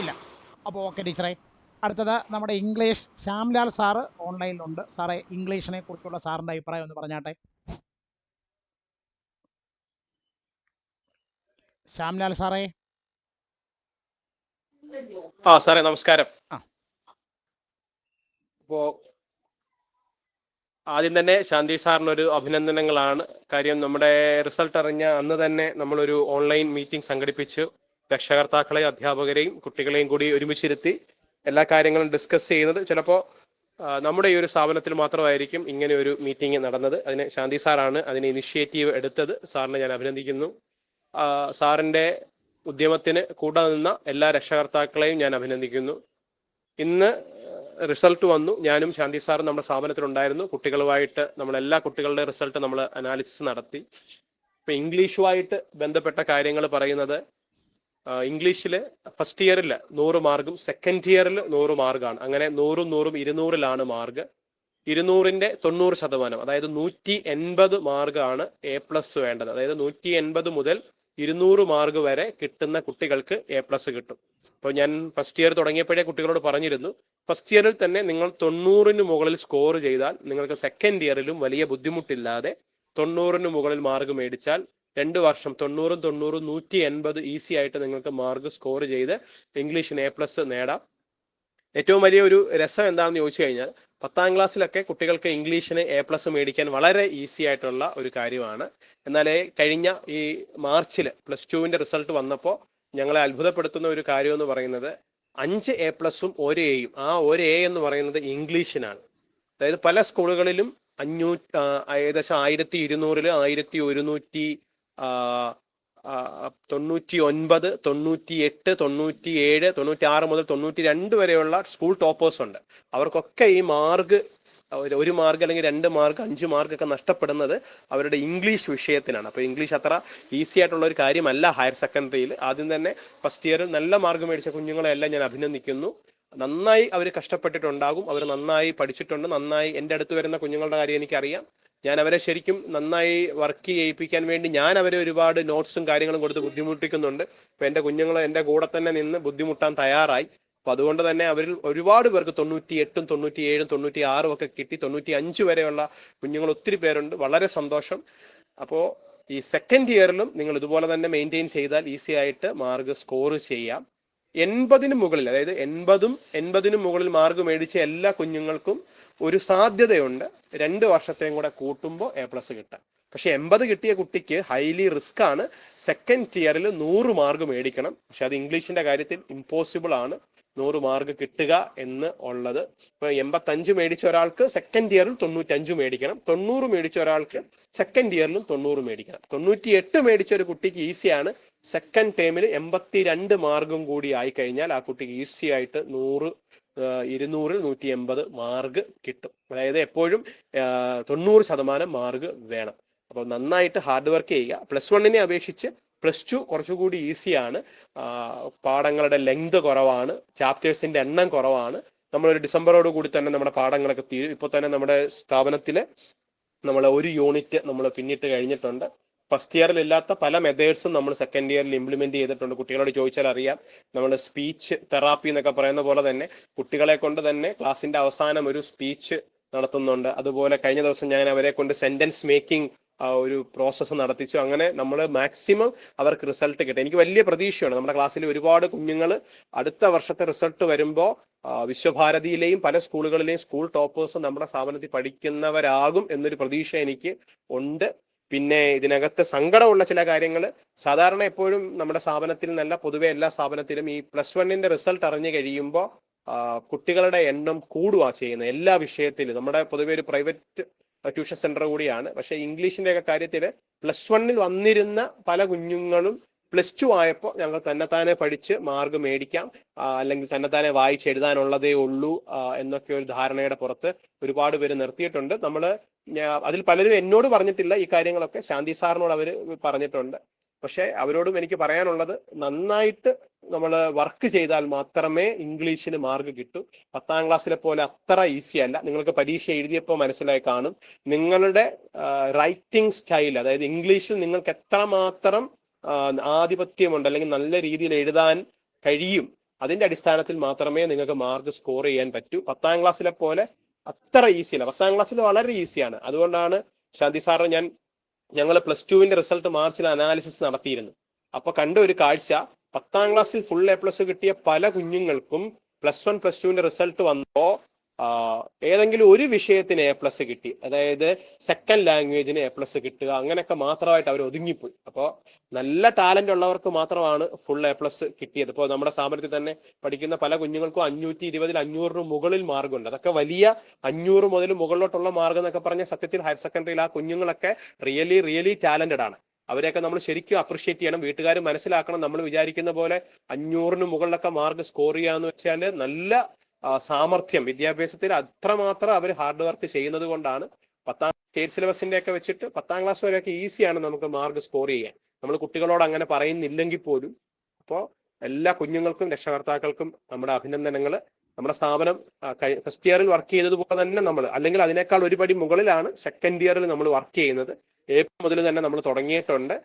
ഇല്ല. അപ്പോൾ ഓക്കെ ടീച്ചറെ. അടുത്തത് നമ്മുടെ ഇംഗ്ലീഷ് ശ്യാംലാൽ സാറ് ഓൺലൈനിലുണ്ട്. സാറേ, ഇംഗ്ലീഷിനെ കുറിച്ചുള്ള സാറിൻ്റെ അഭിപ്രായം ഒന്ന് പറഞ്ഞാട്ടെ. ശ്യാംലാൽ സാറേ. സാറേ നമസ്കാരം. അപ്പോൾ ആദ്യം തന്നെ ശാന്തി സാറിനൊരു അഭിനന്ദനങ്ങളാണ്. കാര്യം നമ്മുടെ റിസൾട്ട് അറിഞ്ഞ അന്ന് തന്നെ നമ്മളൊരു ഓൺലൈൻ മീറ്റിംഗ് സംഘടിപ്പിച്ചു. രക്ഷകർത്താക്കളെയും അധ്യാപകരെയും കുട്ടികളെയും കൂടി ഒരുമിച്ചിരുത്തി എല്ലാ കാര്യങ്ങളും ഡിസ്കസ് ചെയ്യുന്നത്. ചിലപ്പോൾ നമ്മുടെ ഈ ഒരു സ്ഥാപനത്തിൽ മാത്രമായിരിക്കും ഇങ്ങനെ ഒരു മീറ്റിംഗ് നടന്നത്. അതിന് ശാന്തി സാറാണ് അതിന് ഇനിഷ്യേറ്റീവ് എടുത്തത്. സാറിനെ ഞാൻ അഭിനന്ദിക്കുന്നു. സാറിൻ്റെ ഉദ്യമത്തിന് കൂടെ നിന്ന എല്ലാ രക്ഷകർത്താക്കളെയും ഞാൻ അഭിനന്ദിക്കുന്നു. ഇന്ന് റിസൾട്ട് വന്നു. ഞാനും ശാന്തി സാറും നമ്മുടെ സ്ഥാപനത്തിലുണ്ടായിരുന്നു. കുട്ടികളുമായിട്ട് നമ്മളെല്ലാ കുട്ടികളുടെ റിസൾട്ട് നമ്മൾ അനാലിസിസ് നടത്തി. ഇപ്പം ഇംഗ്ലീഷുമായിട്ട് ബന്ധപ്പെട്ട കാര്യങ്ങൾ പറയുന്നത് ഇംഗ്ലീഷിൽ ഫസ്റ്റ് ഇയറിൽ 100 മാർക്കും സെക്കൻഡ് ഇയറിൽ 100 മാർക്കാണ്. അങ്ങനെ 100 200 മാർക്ക്. 200ന്റെ 90%, അതായത് 180 മാർക്കാണ് A+ വേണ്ടത്. അതായത് 180 മുതൽ 200 മാർക്ക് വരെ കിട്ടുന്ന കുട്ടികൾക്ക് A+ കിട്ടും. അപ്പോൾ ഞാൻ ഫസ്റ്റ് ഇയർ തുടങ്ങിയപ്പോഴേ കുട്ടികളോട് പറഞ്ഞിരുന്നു, ഫസ്റ്റ് ഇയറിൽ തന്നെ നിങ്ങൾ 90ന് മുകളിൽ സ്കോർ ചെയ്താൽ നിങ്ങൾക്ക് സെക്കൻഡ് ഇയറിലും വലിയ ബുദ്ധിമുട്ടില്ലാതെ 90ന് മുകളിൽ മാർക്ക് മേടിച്ചാൽ 2 വർഷം 90 180 ഈസി ആയിട്ട് നിങ്ങൾക്ക് മാർക്ക് സ്കോർ ചെയ്ത് ഇംഗ്ലീഷിന് A+ നേടാം. ഏറ്റവും വലിയ ഒരു രസം എന്താണെന്ന് ചോദിച്ചു കഴിഞ്ഞാൽ 10ാം ക്ലാസ്സിലൊക്കെ കുട്ടികൾക്ക് ഇംഗ്ലീഷിന് A+ മേടിക്കാൻ വളരെ ഈസി ആയിട്ടുള്ള ഒരു കാര്യമാണ്. എന്നാൽ കഴിഞ്ഞ ഈ മാർച്ചിൽ +2ന്റെ റിസൾട്ട് വന്നപ്പോൾ ഞങ്ങളെ അത്ഭുതപ്പെടുത്തുന്ന ഒരു കാര്യം എന്ന് പറയുന്നത് 5 A+ഉം 1 Aയും. ആ 1 A എന്ന് പറയുന്നത് ഇംഗ്ലീഷിനാണ്. അതായത് പല സ്കൂളുകളിലും ഏകദേശം 1200 1199 98 97 96 മുതൽ 92 വരെയുള്ള സ്കൂൾ ടോപ്പേഴ്സ് ഉണ്ട്. അവർക്കൊക്കെ ഈ മാർക്ക് 1 മാർക്ക് അല്ലെങ്കിൽ 2 മാർക്ക് 5 മാർക്കൊക്കെ നഷ്ടപ്പെടുന്നത് അവരുടെ ഇംഗ്ലീഷ് വിഷയത്തിനാണ്. അപ്പോൾ ഇംഗ്ലീഷ് അത്ര ഈസി ആയിട്ടുള്ള ഒരു കാര്യമല്ല ഹയർ സെക്കൻഡറിയിൽ. ആദ്യം തന്നെ ഫസ്റ്റ് ഇയറിൽ നല്ല മാർക്ക് മേടിച്ച കുഞ്ഞുങ്ങളെല്ലാം ഞാൻ അഭിനന്ദിക്കുന്നു. നന്നായി അവർ കഷ്ടപ്പെട്ടിട്ടുണ്ടാകും, അവർ നന്നായി പഠിച്ചിട്ടുണ്ട്. നന്നായി എൻ്റെ അടുത്ത് വരുന്ന കുഞ്ഞുങ്ങളുടെ കാര്യം എനിക്കറിയാം. ഞാൻ അവരെ ശരിക്കും നന്നായി വർക്ക് ചെയ്യിപ്പിക്കാൻ വേണ്ടി ഞാൻ അവരെ ഒരുപാട് നോട്ട്സും കാര്യങ്ങളും കൊടുത്ത് ബുദ്ധിമുട്ടിക്കുന്നുണ്ട്. അപ്പോൾ എൻ്റെ കുഞ്ഞുങ്ങൾ എൻ്റെ കൂടെ തന്നെ നിന്ന് ബുദ്ധിമുട്ടാൻ തയ്യാറായി. അപ്പോൾ അതുകൊണ്ട് തന്നെ അവരിൽ ഒരുപാട് പേർക്ക് 98 97 96 ഒക്കെ കിട്ടി. 95 വരെയുള്ള കുഞ്ഞുങ്ങൾ ഒത്തിരി പേരുണ്ട്. വളരെ സന്തോഷം. അപ്പോൾ ഈ സെക്കൻഡ് ഇയറിലും നിങ്ങൾ ഇതുപോലെ തന്നെ മെയിൻറ്റെയിൻ ചെയ്താൽ ഈസി ആയിട്ട് മാർക്ക് സ്കോർ ചെയ്യാം. 80ന് മുകളിൽ, അതായത് 80ന് മുകളിൽ മാർക്ക് മേടിച്ച എല്ലാ കുഞ്ഞുങ്ങൾക്കും ഒരു സാധ്യതയുണ്ട് 2 വർഷത്തെയും കൂടെ കൂട്ടുമ്പോൾ A+ കിട്ടാൻ. പക്ഷെ 80 കിട്ടിയ കുട്ടിക്ക് ഹൈലി റിസ്ക് ആണ്. സെക്കൻഡ് ഇയറിൽ 100 മാർക്ക് മേടിക്കണം. പക്ഷെ അത് ഇംഗ്ലീഷിന്റെ കാര്യത്തിൽ ഇമ്പോസിബിൾ ആണ് 100 മാർക്ക് കിട്ടുക എന്ന് ഉള്ളത്. ഇപ്പൊ 85 മേടിച്ച ഒരാൾക്ക് സെക്കൻഡ് ഇയറിൽ 95 മേടിക്കണം. 90 മേടിച്ച ഒരാൾക്ക് സെക്കൻഡ് ഇയറിലും 90 മേടിക്കണം. 98 മേടിച്ച ഒരു കുട്ടിക്ക് ഈസിയാണ്. സെക്കൻഡ് ടേമിൽ 82 മാർക്കും കൂടി ആയി കഴിഞ്ഞാൽ ആ കുട്ടിക്ക് ഈസി ആയിട്ട് 100 200ൽ 180 മാർക്ക് കിട്ടും. അതായത് എപ്പോഴും 90% മാർക്ക് വേണം. അപ്പോൾ നന്നായിട്ട് ഹാർഡ് വർക്ക് ചെയ്യുക. +1നെ അപേക്ഷിച്ച് +2 കുറച്ചുകൂടി ഈസിയാണ്. പാഠങ്ങളുടെ ലെങ്ത് കുറവാണ്, ചാപ്റ്റേഴ്സിന്റെ എണ്ണം കുറവാണ്. നമ്മളൊരു ഡിസംബറോട് കൂടി തന്നെ നമ്മുടെ പാഠങ്ങളൊക്കെ തീരും. ഇപ്പോൾ തന്നെ നമ്മുടെ സ്ഥാപനത്തിൽ നമ്മൾ 1 യൂണിറ്റ് നമ്മൾ പിന്നിട്ട് കഴിഞ്ഞിട്ടുണ്ട്. ഫസ്റ്റ് ഇയറിൽ ഇല്ലാത്ത പല മെത്തേഡ്സും നമ്മൾ സെക്കൻഡ് ഇയറിൽ ഇംപ്ലിമെന്റ് ചെയ്തിട്ടുണ്ട്. കുട്ടികളോട് ചോദിച്ചാൽ അറിയാം. നമ്മൾ സ്പീച്ച് തെറാപ്പി എന്നൊക്കെ പറയുന്ന പോലെ തന്നെ കുട്ടികളെ കൊണ്ട് തന്നെ ക്ലാസ്സിന്റെ അവസാനം ഒരു സ്പീച്ച് നടത്തുന്നുണ്ട്. അതുപോലെ കഴിഞ്ഞ ദിവസം ഞാൻ അവരെ കൊണ്ട് സെന്റൻസ് മേക്കിംഗ് ഒരു പ്രോസസ്സ് നടത്തിച്ചു. അങ്ങനെ നമ്മൾ മാക്സിമം അവർക്ക് റിസൾട്ട് കിട്ടും. എനിക്ക് വലിയ പ്രതീക്ഷയാണ്. നമ്മുടെ ക്ലാസ്സിൽ ഒരുപാട് കുഞ്ഞുങ്ങൾ അടുത്ത വർഷത്തെ റിസൾട്ട് വരുമ്പോൾ വിശ്വഭാരതിയിലെയും പല സ്കൂളുകളിലെയും സ്കൂൾ ടോപ്പേഴ്സും നമ്മുടെ സ്ഥാപനത്തിൽ പഠിക്കുന്നവരാകും എന്നൊരു പ്രതീക്ഷ എനിക്ക് ഉണ്ട്. പിന്നെ ഇതിനകത്ത് സങ്കടമുള്ള ചില കാര്യങ്ങൾ സാധാരണ എപ്പോഴും നമ്മുടെ സ്ഥാപനത്തിൽ നല്ല പൊതുവെ എല്ലാ സ്ഥാപനത്തിലും ഈ +1ന്റെ റിസൾട്ട് അറിഞ്ഞു കഴിയുമ്പോൾ കുട്ടികളുടെ എണ്ണം കൂടുക ചെയ്യുന്നത് എല്ലാ വിഷയത്തിലും. നമ്മുടെ പൊതുവെ ഒരു പ്രൈവറ്റ് ട്യൂഷൻ സെന്റർ കൂടിയാണ്. പക്ഷേ ഇംഗ്ലീഷിന്റെ ഒക്കെ കാര്യത്തിൽ +1ൽ വന്നിരുന്ന പല കുഞ്ഞുങ്ങളും +2 ആയപ്പോൾ ഞങ്ങൾ തന്നെത്താനെ പഠിച്ച് മാർക്ക് മേടിക്കാം, അല്ലെങ്കിൽ തന്നെത്താനെ വായിച്ചെഴുതാനുള്ളതേ ഉള്ളൂ എന്നൊക്കെ ഒരു ധാരണയുടെ പുറത്ത് ഒരുപാട് പേര് നിർത്തിയിട്ടുണ്ട്. നമ്മൾ അതിൽ പലരും എന്നോട് പറഞ്ഞിട്ടില്ല ഈ കാര്യങ്ങളൊക്കെ, ശാന്തി സാറിനോട് അവർ പറഞ്ഞിട്ടുണ്ട്. പക്ഷെ അവരോടും എനിക്ക് പറയാനുള്ളത്, നന്നായിട്ട് നമ്മൾ വർക്ക് ചെയ്താൽ മാത്രമേ ഇംഗ്ലീഷിന് മാർക്ക് കിട്ടൂ. 10ാം ക്ലാസ്സിലെ പോലെ അത്ര ഈസി അല്ല. നിങ്ങൾക്ക് പരീക്ഷ എഴുതിയപ്പോൾ മനസ്സിലായി കാണും നിങ്ങളുടെ റൈറ്റിംഗ് സ്റ്റൈൽ, അതായത് ഇംഗ്ലീഷിൽ നിങ്ങൾക്ക് എത്രമാത്രം ആധിപത്യമുണ്ട് അല്ലെങ്കിൽ നല്ല രീതിയിൽ എഴുതാൻ കഴിയും, അതിന്റെ അടിസ്ഥാനത്തിൽ മാത്രമേ നിങ്ങൾക്ക് മാർക്ക് സ്കോർ ചെയ്യാൻ പറ്റൂ. 10ാം ക്ലാസ്സിലെ പോലെ അത്ര ഈസി അല്ല. 10ാം ക്ലാസ്സിൽ വളരെ ഈസിയാണ്. അതുകൊണ്ടാണ് ശാന്തി സാറ് ഞങ്ങൾ +2ന്റെ റിസൾട്ട് മാർച്ചിൽ അനാലിസിസ് നടത്തിയിരുന്നു. അപ്പൊ കണ്ട ഒരു കാഴ്ച, 10ാം ക്ലാസ്സിൽ ഫുൾ A+ കിട്ടിയ പല കുഞ്ഞുങ്ങൾക്കും +1 +2ന്റെ റിസൾട്ട് വന്നപ്പോൾ ഏതെങ്കിലും ഒരു വിഷയത്തിന് A+ കിട്ടി. അതായത് സെക്കൻഡ് ലാംഗ്വേജിന് A+ കിട്ടുക, അങ്ങനെയൊക്കെ മാത്രമായിട്ട് അവർ ഒതുങ്ങിപ്പോയി. അപ്പോൾ നല്ല ടാലന്റ് ഉള്ളവർക്ക് മാത്രമാണ് ഫുൾ A+ കിട്ടിയത്. ഇപ്പോൾ നമ്മുടെ സ്ഥാപനത്തിൽ തന്നെ പഠിക്കുന്ന പല കുഞ്ഞുങ്ങൾക്കും 520ൽ 500ന് മുകളിൽ മാർക്കുണ്ട്. അതൊക്കെ വലിയ 500 മുതൽ മുകളിലോട്ടുള്ള മാർക്ക് എന്നൊക്കെ പറഞ്ഞ സത്യത്തിൽ ഹയർ സെക്കൻഡറിയിൽ ആ കുഞ്ഞുങ്ങളൊക്കെ റിയലി ടാലന്റഡ് ആണ്. അവരെയൊക്കെ നമ്മൾ ശരിക്കും അപ്രിഷിയേറ്റ് ചെയ്യണം. വീട്ടുകാർ മനസ്സിലാക്കണം, നമ്മൾ വിചാരിക്കുന്ന പോലെ 500ന് മുകളിലൊക്കെ മാർക്ക് സ്കോർ ചെയ്യാന്ന് വെച്ചാൽ നല്ല സാമർഥ്യം, വിദ്യാഭ്യാസത്തിൽ അത്രമാത്രം അവർ ഹാർഡ് വർക്ക് ചെയ്യുന്നത് കൊണ്ടാണ്. 10ാം സ്റ്റേറ്റ് സിലബസിന്റെ ഒക്കെ വെച്ചിട്ട് 10ാം ക്ലാസ് വരെയൊക്കെ ഈസിയാണ് നമുക്ക് മാർക്ക് സ്കോർ ചെയ്യാൻ. നമ്മൾ കുട്ടികളോട് അങ്ങനെ പറയുന്നില്ലെങ്കിൽ പോലും. അപ്പോൾ എല്ലാ കുഞ്ഞുങ്ങൾക്കും രക്ഷകർത്താക്കൾക്കും നമ്മുടെ അഭിനന്ദനങ്ങൾ. നമ്മുടെ സ്ഥാപനം ഫസ്റ്റ് ഇയറിൽ വർക്ക് ചെയ്തതുപോലെ തന്നെ നമ്മൾ, അല്ലെങ്കിൽ അതിനേക്കാൾ ഒരു പടി മുകളിലാണ് സെക്കൻഡ് ഇയറിൽ നമ്മൾ വർക്ക് ചെയ്യുന്നത്. ഏപ്രിൽ മുതൽ തന്നെ നമ്മൾ തുടങ്ങിയിട്ടുണ്ട്.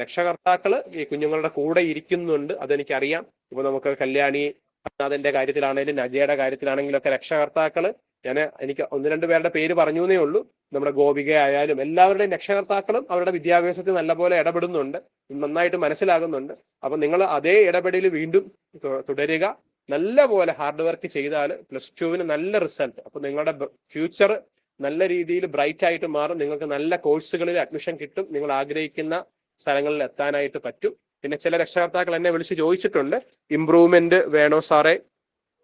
രക്ഷകർത്താക്കൾ ഈ കുഞ്ഞുങ്ങളുടെ കൂടെ ഇരിക്കുന്നുണ്ട്, അതെനിക്കറിയാം. ഇപ്പൊ നമുക്ക് കല്യാണി അതിന്റെ കാര്യത്തിലാണെങ്കിലും നജയുടെ കാര്യത്തിലാണെങ്കിലും ഒക്കെ രക്ഷകർത്താക്കള്, എനിക്ക് 1-2 പേരുടെ പേര് പറഞ്ഞു എന്നേ ഉള്ളൂ. നമ്മുടെ ഗോപിക ആയാലും എല്ലാവരുടെയും രക്ഷകർത്താക്കളും അവരുടെ വിദ്യാഭ്യാസത്തിൽ നല്ലപോലെ ഇടപെടുന്നുണ്ട്, നന്നായിട്ട് മനസ്സിലാകുന്നുണ്ട്. അപ്പൊ നിങ്ങൾ അതേ ഇടപെടൽ വീണ്ടും തുടരുക. നല്ല പോലെ ഹാർഡ് വർക്ക് ചെയ്താൽ +2 നല്ല റിസൾട്ട്, അപ്പൊ നിങ്ങളുടെ ഫ്യൂച്ചർ നല്ല രീതിയിൽ ബ്രൈറ്റ് ആയിട്ട് മാറും. നിങ്ങൾക്ക് നല്ല കോഴ്സുകളിൽ അഡ്മിഷൻ കിട്ടും, നിങ്ങൾ ആഗ്രഹിക്കുന്ന സ്ഥലങ്ങളിൽ എത്താനായിട്ട് പറ്റും. പിന്നെ ചില രക്ഷകർത്താക്കൾ എന്നെ വിളിച്ച് ചോദിച്ചിട്ടുണ്ട്, ഇംപ്രൂവ്മെന്റ് വേണോ സാറേ,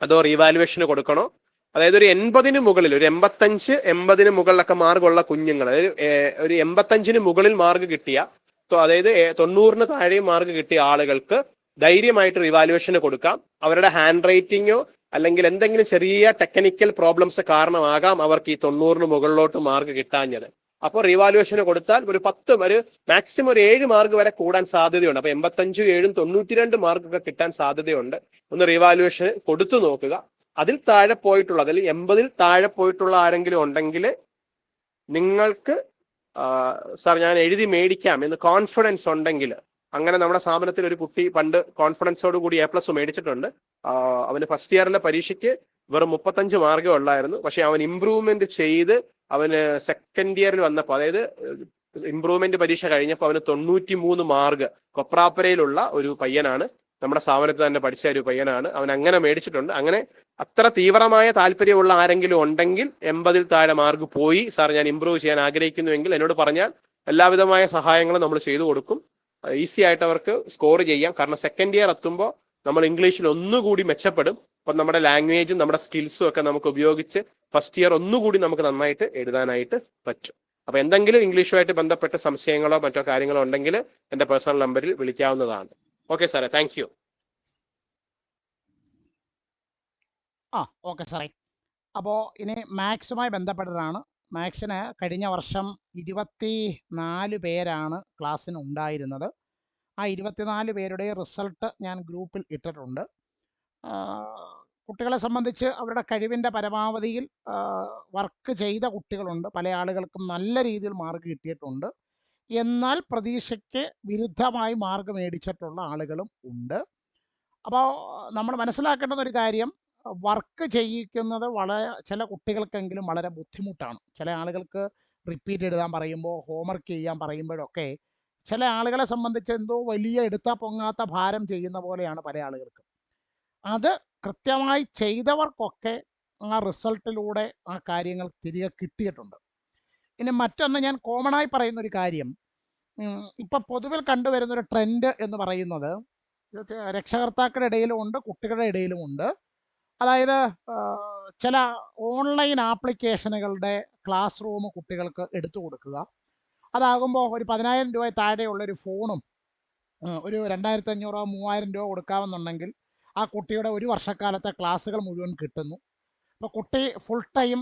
അതോ റീവാലുവേഷന് കൊടുക്കണോ? അതായത് ഒരു 80-ന് മുകളിൽ, ഒരു 85-80-ന് മുകളിലൊക്കെ മാർക്കുള്ള കുഞ്ഞുങ്ങൾ, അതായത് ഒരു 85-ന് മുകളിൽ മാർക്ക് കിട്ടിയ, അതായത് 90-ന് താഴെയും മാർക്ക് കിട്ടിയ ആളുകൾക്ക് ധൈര്യമായിട്ട് റിവാലുവേഷന് കൊടുക്കാം. അവരുടെ ഹാൻഡ് റൈറ്റിങ്ങോ അല്ലെങ്കിൽ എന്തെങ്കിലും ചെറിയ ടെക്നിക്കൽ പ്രോബ്ലംസ് കാരണമാകാം അവർക്ക് ഈ 90-ന് മുകളിലോട്ട് മാർക്ക് കിട്ടാഞ്ഞത്. അപ്പോൾ റിവാലുവേഷന് കൊടുത്താൽ ഒരു മാക്സിമം ഒരു 7 മാർക്ക് വരെ കൂടാൻ സാധ്യതയുണ്ട്. അപ്പൊ 85, 7, 92 മാർക്കൊക്കെ കിട്ടാൻ സാധ്യതയുണ്ട്. ഒന്ന് റിവാലുവേഷന് കൊടുത്തു നോക്കുക. അതിൽ താഴെ പോയിട്ടുള്ള, അതിൽ 80-ൽ താഴെ പോയിട്ടുള്ള ആരെങ്കിലും ഉണ്ടെങ്കിൽ നിങ്ങൾക്ക് സാർ ഞാൻ എഴുതി മേടിക്കാം എന്ന് കോൺഫിഡൻസ് ഉണ്ടെങ്കിൽ, അങ്ങനെ നമ്മുടെ സ്ഥാപനത്തിൽ ഒരു കുട്ടി പണ്ട് കോൺഫിഡൻസോട് കൂടി A+ മേടിച്ചിട്ടുണ്ട്. അവന് ഫസ്റ്റ് ഇയറിലെ പരീക്ഷയ്ക്ക് വെറും 35 മാർക്കേ ഉള്ളായിരുന്നു. പക്ഷെ അവൻ ഇംപ്രൂവ്മെന്റ് ചെയ്ത് അവന് സെക്കൻഡ് ഇയറിൽ വന്നപ്പോൾ, അതായത് ഇംപ്രൂവ്മെന്റ് പരീക്ഷ കഴിഞ്ഞപ്പോൾ അവന് 93 മാർക്ക്, കൊപ്രാപ്പരയിലുള്ള ഒരു പയ്യനാണ്, നമ്മുടെ സ്ഥാപനത്തിൽ തന്നെ പഠിച്ച ഒരു പയ്യനാണ്. അവൻ അങ്ങനെ മേടിച്ചിട്ടുണ്ട്. അങ്ങനെ അത്ര തീവ്രമായ താല്പര്യമുള്ള ആരെങ്കിലും ഉണ്ടെങ്കിൽ, 80-ൽ താഴെ മാർക്ക് പോയി സാർ ഞാൻ ഇംപ്രൂവ് ചെയ്യാൻ ആഗ്രഹിക്കുന്നുവെങ്കിൽ എന്നോട് പറഞ്ഞാൽ എല്ലാവിധമായ സഹായങ്ങളും നമ്മൾ ചെയ്തു കൊടുക്കും. ഈസി ആയിട്ട് അവർക്ക് സ്കോർ ചെയ്യാം. കാരണം സെക്കൻഡ് ഇയർ എത്തുമ്പോൾ നമ്മൾ ഇംഗ്ലീഷിൽ ഒന്നുകൂടി മെച്ചപ്പെടും. അപ്പം നമ്മുടെ ലാംഗ്വേജും നമ്മുടെ സ്കിൽസും ഒക്കെ നമുക്ക് ഉപയോഗിച്ച് ഫസ്റ്റ് ഇയർ ഒന്നുകൂടി നമുക്ക് നന്നായിട്ട് എഴുതാനായിട്ട് പറ്റും. അപ്പൊ എന്തെങ്കിലും ഇംഗ്ലീഷുമായിട്ട് ബന്ധപ്പെട്ട സംശയങ്ങളോ മറ്റോ കാര്യങ്ങളോ ഉണ്ടെങ്കിൽ എൻ്റെ പേഴ്സണൽ നമ്പറിൽ വിളിക്കാവുന്നതാണ്. ഓക്കെ സാറേ, താങ്ക് യു. ഓക്കെ സാറേ. അപ്പോൾ ഇനി മാത്സുമായി ബന്ധപ്പെട്ടതാണ്. മാത്സിന് കഴിഞ്ഞ വർഷം 24 പേരാണ് ക്ലാസ്സിന് ഉണ്ടായിരുന്നത്. ആ 24 പേരുടെ റിസൾട്ട് ഞാൻ ഗ്രൂപ്പിൽ ഇട്ടിട്ടുണ്ട്. കുട്ടികളെ സംബന്ധിച്ച് അവരുടെ കഴിവിൻ്റെ പരമാവധിയിൽ വർക്ക് ചെയ്ത കുട്ടികളുണ്ട്. പല ആളുകൾക്കും നല്ല രീതിയിൽ മാർക്ക് കിട്ടിയിട്ടുണ്ട്. എന്നാൽ പ്രതീക്ഷയ്ക്ക് വിരുദ്ധമായി മാർക്ക് മേടിച്ചിട്ടുള്ള ആളുകളും ഉണ്ട്. അപ്പോൾ നമ്മൾ മനസ്സിലാക്കേണ്ടുന്ന ഒരു കാര്യം, വർക്ക് ചെയ്യിക്കുന്നത് ചില കുട്ടികൾക്കെങ്കിലും വളരെ ബുദ്ധിമുട്ടാണ്. ചില ആളുകൾക്ക് റിപ്പീറ്റ് എഴുതാൻ പറയുമ്പോൾ, ഹോംവർക്ക് ചെയ്യാൻ പറയുമ്പോഴൊക്കെ ചില ആളുകളെ സംബന്ധിച്ച് എന്തോ വലിയ എടുത്താൽ പൊങ്ങാത്ത ഭാരം ചെയ്യുന്ന പോലെയാണ് പല ആളുകൾക്കും. അത് കൃത്യമായി ചെയ്തവർക്കൊക്കെ ആ റിസൾട്ടിലൂടെ ആ കാര്യങ്ങൾ തിരികെ കിട്ടിയിട്ടുണ്ട്. ഇനി മറ്റൊന്ന് ഞാൻ കോമണായി പറയുന്നൊരു കാര്യം, ഇപ്പം പൊതുവിൽ കണ്ടുവരുന്നൊരു ട്രെൻഡ് എന്ന് പറയുന്നത് രക്ഷകർത്താക്കളുടെ ഇടയിലും ഉണ്ട്, കുട്ടികളുടെ ഇടയിലും ഉണ്ട്. അതായത് ചില ഓൺലൈൻ ആപ്ലിക്കേഷനുകളുടെ ക്ലാസ് റൂം കുട്ടികൾക്ക് എടുത്തു കൊടുക്കുക. അതാകുമ്പോൾ ഒരു 10,000 രൂപ താഴെയുള്ളൊരു ഫോണും ഒരു 2,500 3,000 രൂപ കൊടുക്കാമെന്നുണ്ടെങ്കിൽ ആ കുട്ടിയുടെ ഒരു വർഷക്കാലത്തെ ക്ലാസ്സുകൾ മുഴുവൻ കിട്ടുന്നു. അപ്പോൾ കുട്ടി ഫുൾ ടൈം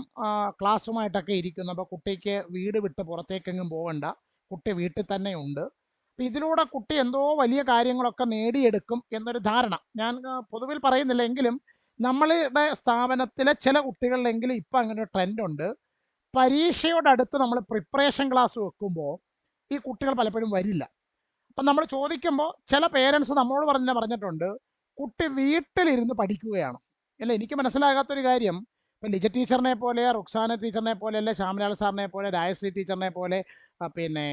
ക്ലാസ്സുമായിട്ടൊക്കെ ഇരിക്കുന്നു. അപ്പോൾ കുട്ടിക്ക് വീട് വിട്ട് പുറത്തേക്കെങ്ങും പോകണ്ട, കുട്ടി വീട്ടിൽ തന്നെ ഉണ്ട്. അപ്പോൾ ഇതിലൂടെ കുട്ടി എന്തോ വലിയ കാര്യങ്ങളൊക്കെ നേടിയെടുക്കും എന്നൊരു ധാരണ ഞാൻ പൊതുവിൽ പറയുന്നില്ല. എങ്കിലും നമ്മളുടെ സ്ഥാപനത്തിലെ ചില കുട്ടികളിലെങ്കിലും ഇപ്പം അങ്ങനെ ഒരു ട്രെൻഡുണ്ട്. പരീക്ഷയോടടുത്ത് നമ്മൾ പ്രിപ്പറേഷൻ ക്ലാസ് വെക്കുമ്പോൾ ഈ കുട്ടികൾ പലപ്പോഴും വരില്ല. അപ്പം നമ്മൾ ചോദിക്കുമ്പോൾ ചില പേരൻസ് നമ്മളോട് പറഞ്ഞിട്ടുണ്ട്, കുട്ടി വീട്ടിലിരുന്ന് പഠിക്കുകയാണ്. അല്ല, എനിക്ക് മനസ്സിലാകാത്തൊരു കാര്യം, ഇപ്പം ലിജ ടീച്ചറിനെ പോലെ, റുക്സാന ടീച്ചറിനെ പോലെ, അല്ലെ ശ്യാംലാൽ സാറിനെ പോലെ, രാജശ്രീ ടീച്ചറിനെ പോലെ, പിന്നെ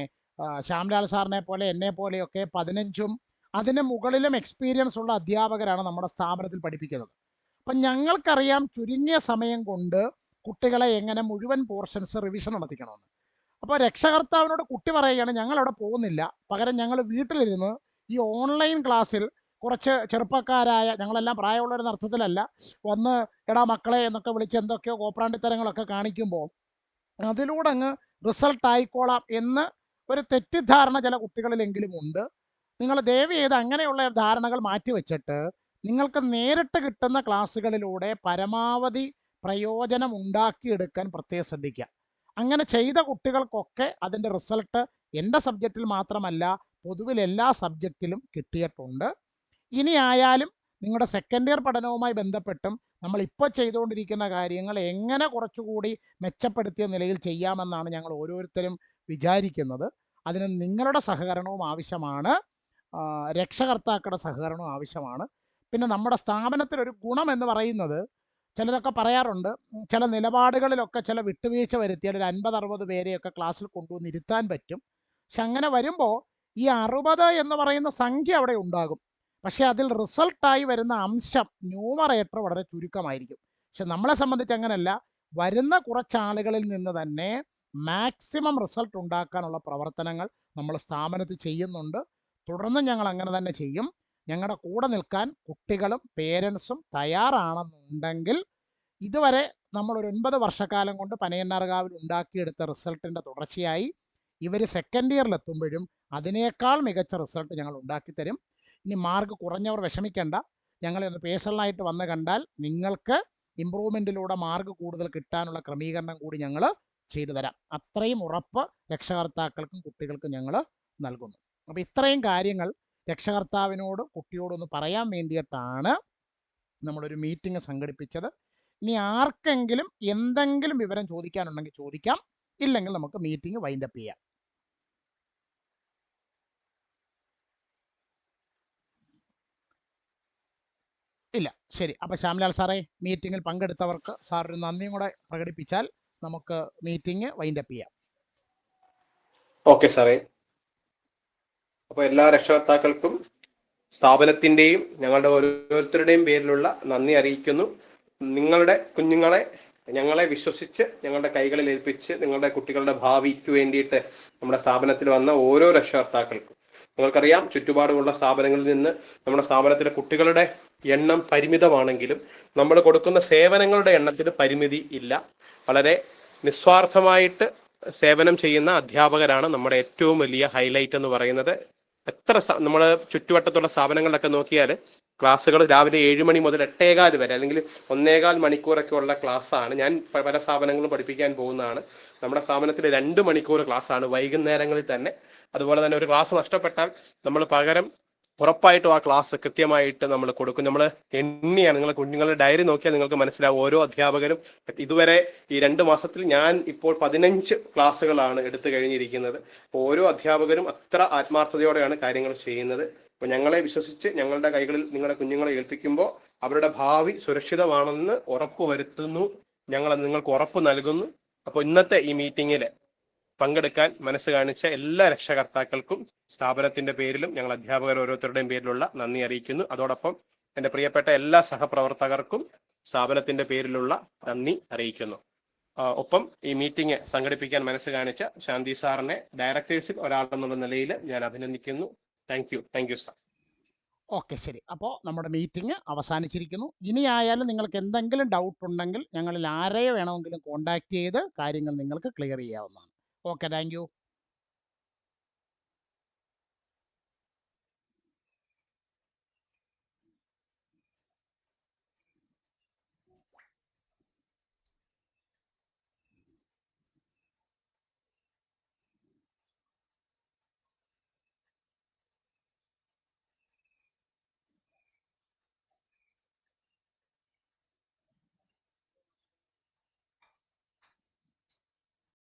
ശ്യാംലാൽ സാറിനെ പോലെ, എന്നെ പോലെയൊക്കെ 15ഉം അതിന് മുകളിലും എക്സ്പീരിയൻസ് ഉള്ള അധ്യാപകരാണ് നമ്മുടെ സ്ഥാപനത്തിൽ പഠിപ്പിക്കുന്നത്. അപ്പം ഞങ്ങൾക്കറിയാം ചുരുങ്ങിയ സമയം കൊണ്ട് കുട്ടികളെ എങ്ങനെ മുഴുവൻ പോർഷൻസ് റിവിഷൻ നടത്തിക്കണമെന്ന്. അപ്പോൾ രക്ഷകർത്താവിനോട് കുട്ടി പറയുകയാണ്, ഞങ്ങളവിടെ പോകുന്നില്ല, പകരം ഞങ്ങൾ വീട്ടിലിരുന്ന് ഈ ഓൺലൈൻ ക്ലാസ്സിൽ കുറച്ച് ചെറുപ്പക്കാരായ, ഞങ്ങളെല്ലാം പ്രായമുള്ളവരെന്ന അർത്ഥത്തിലല്ല, വന്ന് എടാ മക്കളെ എന്നൊക്കെ വിളിച്ച് എന്തൊക്കെയോ കോപ്രാണ്ടിത്തരങ്ങളൊക്കെ കാണിക്കുമ്പോൾ അതിലൂടെ അങ്ങ് റിസൾട്ട് ആയിക്കോളാം എന്ന് ഒരു തെറ്റിദ്ധാരണ ചില കുട്ടികളിലെങ്കിലും ഉണ്ട്. നിങ്ങൾ ദയവ് ചെയ്ത് അങ്ങനെയുള്ള ധാരണകൾ മാറ്റിവെച്ചിട്ട് നിങ്ങൾക്ക് നേരിട്ട് കിട്ടുന്ന ക്ലാസ്സുകളിലൂടെ പരമാവധി പ്രയോജനം ഉണ്ടാക്കിയെടുക്കാൻ പ്രത്യേകം ശ്രദ്ധിക്കുക. അങ്ങനെ ചെയ്ത കുട്ടികൾക്കൊക്കെ അതിൻ്റെ റിസൾട്ട് എൻ്റെ സബ്ജക്റ്റിൽ മാത്രമല്ല പൊതുവിൽ എല്ലാ സബ്ജക്റ്റിലും കിട്ടിയിട്ടുണ്ട്. ഇനി ആയാലും നിങ്ങളുടെ സെക്കൻഡ് ഇയർ പഠനവുമായി ബന്ധപ്പെട്ടും നമ്മളിപ്പോൾ ചെയ്തുകൊണ്ടിരിക്കുന്ന കാര്യങ്ങൾ എങ്ങനെ കുറച്ചുകൂടി മെച്ചപ്പെടുത്തിയ നിലയിൽ ചെയ്യാമെന്നാണ് ഞങ്ങൾ ഓരോരുത്തരും വിചാരിക്കുന്നത്. അതിന് നിങ്ങളുടെ സഹകരണവും ആവശ്യമാണ്, രക്ഷകർത്താക്കളുടെ സഹകരണവും ആവശ്യമാണ്. പിന്നെ നമ്മുടെ സ്ഥാപനത്തിലൊരു ഗുണം എന്ന് പറയുന്നത്, ചിലരൊക്കെ പറയാറുണ്ട്, ചില നിലപാടുകളിലൊക്കെ ചില വിട്ടുവീഴ്ച വരുത്തിയാൽ ഒരു 50-60 പേരെയൊക്കെ ക്ലാസ്സിൽ കൊണ്ടുവന്ന് ഇരുത്താൻ പറ്റും. പക്ഷെ അങ്ങനെ വരുമ്പോൾ ഈ 60 എന്ന് പറയുന്ന സംഖ്യ അവിടെ ഉണ്ടാകും, പക്ഷേ അതിൽ റിസൾട്ടായി വരുന്ന അംശം ന്യൂമറേറ്റർ വളരെ ചുരുക്കമായിരിക്കും. പക്ഷെ നമ്മളെ സംബന്ധിച്ച് അങ്ങനെയല്ല, വരുന്ന കുറച്ചാളുകളിൽ നിന്ന് തന്നെ മാക്സിമം റിസൾട്ട് ഉണ്ടാക്കാനുള്ള പ്രവർത്തനങ്ങൾ നമ്മൾ സ്ഥാപനത്തിൽ ചെയ്യുന്നുണ്ട്. തുടർന്ന് ഞങ്ങൾ അങ്ങനെ തന്നെ ചെയ്യും. ഞങ്ങളുടെ കൂടെ നിൽക്കാൻ കുട്ടികളും പേരൻസും തയ്യാറാണെന്നുണ്ടെങ്കിൽ ഇതുവരെ നമ്മളൊരു 9 വർഷക്കാലം കൊണ്ട് പനയന്നാർകാവിൽ ഉണ്ടാക്കിയെടുത്ത റിസൾട്ടിൻ്റെ തുടർച്ചയായി ഇവർ സെക്കൻഡ് ഇയറിലെത്തുമ്പോഴും അതിനേക്കാൾ മികച്ച റിസൾട്ട് ഞങ്ങൾ ഉണ്ടാക്കിത്തരും. ഇനി മാർക്ക് കുറഞ്ഞവർ വിഷമിക്കേണ്ട, ഞങ്ങളെ ഒന്ന് പേഴ്സണലായിട്ട് വന്ന് കണ്ടാൽ നിങ്ങൾക്ക് ഇമ്പ്രൂവ്മെൻറ്റിലൂടെ മാർക്ക് കൂടുതൽ കിട്ടാനുള്ള ക്രമീകരണം കൂടി ഞങ്ങൾ ചെയ്തു തരാം. അത്രയും ഉറപ്പ് രക്ഷകർത്താക്കൾക്കും കുട്ടികൾക്കും ഞങ്ങൾ നൽകുന്നു. അപ്പോൾ ഇത്രയും കാര്യങ്ങൾ രക്ഷകർത്താവിനോടും കുട്ടിയോടൊന്ന് പറയാൻ വേണ്ടിയിട്ടാണ് നമ്മളൊരു മീറ്റിംഗ് സംഘടിപ്പിച്ചത്. ഇനി ആർക്കെങ്കിലും എന്തെങ്കിലും വിവരം ചോദിക്കാനുണ്ടെങ്കിൽ ചോദിക്കാം, ഇല്ലെങ്കിൽ നമുക്ക് മീറ്റിംഗ് വൈൻഡപ്പ് ചെയ്യാം. ഇല്ല, ശരി. അപ്പോൾ ശ്യാംലാൽ സാറേ, മീറ്റിങ്ങിൽ പങ്കെടുത്തവർക്ക് സാർ ഒരു നന്ദിയും കൂടെ പ്രകടിപ്പിച്ചാൽ നമുക്ക് മീറ്റിംഗ് വൈൻഡപ്പ് ചെയ്യാം. ഓക്കെ സാറേ. അപ്പോൾ എല്ലാ രക്ഷകർത്താക്കൾക്കും സ്ഥാപനത്തിൻ്റെയും ഞങ്ങളുടെ ഓരോരുത്തരുടെയും പേരിലുള്ള നന്ദി അറിയിക്കുന്നു. നിങ്ങളുടെ കുഞ്ഞുങ്ങളെ ഞങ്ങളെ വിശ്വസിച്ച് ഞങ്ങളുടെ കൈകളിൽ ഏൽപ്പിച്ച് നിങ്ങളുടെ കുട്ടികളുടെ ഭാവിക്ക് വേണ്ടിയിട്ട് നമ്മുടെ സ്ഥാപനത്തിൽ വന്ന ഓരോ രക്ഷകർത്താക്കൾക്കും, നിങ്ങൾക്കറിയാം ചുറ്റുപാടുമുള്ള സ്ഥാപനങ്ങളിൽ നിന്ന് നമ്മുടെ സ്ഥാപനത്തിലെ കുട്ടികളുടെ എണ്ണം പരിമിതമാണെങ്കിലും നമ്മൾ കൊടുക്കുന്ന സേവനങ്ങളുടെ എണ്ണത്തിന് പരിമിതി ഇല്ല. വളരെ നിസ്വാർത്ഥമായിട്ട് സേവനം ചെയ്യുന്ന അധ്യാപകരാണ് നമ്മുടെ ഏറ്റവും വലിയ ഹൈലൈറ്റ് എന്ന് പറയുന്നത്. എത്ര നമ്മൾ ചുറ്റുവട്ടത്തുള്ള സ്ഥാപനങ്ങളിലൊക്കെ നോക്കിയാൽ ക്ലാസ്സുകൾ രാവിലെ 7 മണി മുതൽ 8:15 വരെ അല്ലെങ്കിൽ 1.25 മണിക്കൂറൊക്കെ ഉള്ള ക്ലാസ്സാണ്. ഞാൻ പല സ്ഥാപനങ്ങളും പഠിപ്പിക്കാൻ പോകുന്നതാണ്. നമ്മുടെ സ്ഥാപനത്തിൽ 2 മണിക്കൂർ ക്ലാസ്സാണ് വൈകുന്നേരങ്ങളിൽ തന്നെ. അതുപോലെ തന്നെ ഒരു ക്ലാസ് നഷ്ടപ്പെട്ടാൽ നമ്മൾ പകരം ഉറപ്പായിട്ടും ആ ക്ലാസ് കൃത്യമായിട്ട് നമ്മൾ കൊടുക്കും. നമ്മൾ എണ്ണിയാണ്, നിങ്ങൾ കുഞ്ഞുങ്ങളുടെ ഡയറി നോക്കിയാൽ നിങ്ങൾക്ക് മനസ്സിലാവും. ഓരോ അധ്യാപകരും ഇതുവരെ ഈ 2 മാസത്തിൽ ഞാൻ ഇപ്പോൾ 15 ക്ലാസ്സുകളാണ് എടുത്തു കഴിഞ്ഞിരിക്കുന്നത്. ഓരോ അധ്യാപകരും അത്ര ആത്മാർത്ഥതയോടെയാണ് കാര്യങ്ങൾ ചെയ്യുന്നത്. അപ്പോൾ ഞങ്ങളെ വിശ്വസിച്ച് ഞങ്ങളുടെ കൈകളിൽ നിങ്ങളുടെ കുഞ്ഞുങ്ങളെ ഏൽപ്പിക്കുമ്പോൾ അവരുടെ ഭാവി സുരക്ഷിതമാണെന്ന് ഉറപ്പ് വരുത്തുന്നു. ഞങ്ങൾ നിങ്ങൾക്ക് ഉറപ്പ് നൽകുന്നു. അപ്പോൾ ഇന്നത്തെ ഈ മീറ്റിങ്ങിൽ പങ്കെടുക്കാൻ മനസ്സ് കാണിച്ച എല്ലാ രക്ഷകർത്താക്കൾക്കും സ്ഥാപനത്തിന്റെ പേരിലും ഞങ്ങൾ അധ്യാപകർ ഓരോരുത്തരുടെയും പേരിലുള്ള നന്ദി അറിയിക്കുന്നു. അതോടൊപ്പം എൻ്റെ പ്രിയപ്പെട്ട എല്ലാ സഹപ്രവർത്തകർക്കും സ്ഥാപനത്തിന്റെ പേരിലുള്ള നന്ദി അറിയിക്കുന്നു. ഒപ്പം ഈ മീറ്റിംഗ് സംഘടിപ്പിക്കാൻ മനസ്സ് കാണിച്ച ശാന്തി സാറിനെ ഡയറക്ടേഴ്സിൽ ഒരാളെന്നുള്ള നിലയിൽ ഞാൻ അഭിനന്ദിക്കുന്നു. Thank you sir. ഓക്കെ, ശരി. അപ്പോൾ നമ്മുടെ മീറ്റിംഗ് അവസാനിച്ചിരിക്കുന്നു. ഇനിയായാലും നിങ്ങൾക്ക് എന്തെങ്കിലും ഡൗട്ട് ഉണ്ടെങ്കിൽ ഞങ്ങളിൽ ആരെയോ വേണമെങ്കിലും കോൺടാക്ട് ചെയ്ത് കാര്യങ്ങൾ നിങ്ങൾക്ക് ക്ലിയർ ചെയ്യാവുന്നതാണ്. Okay, thank you.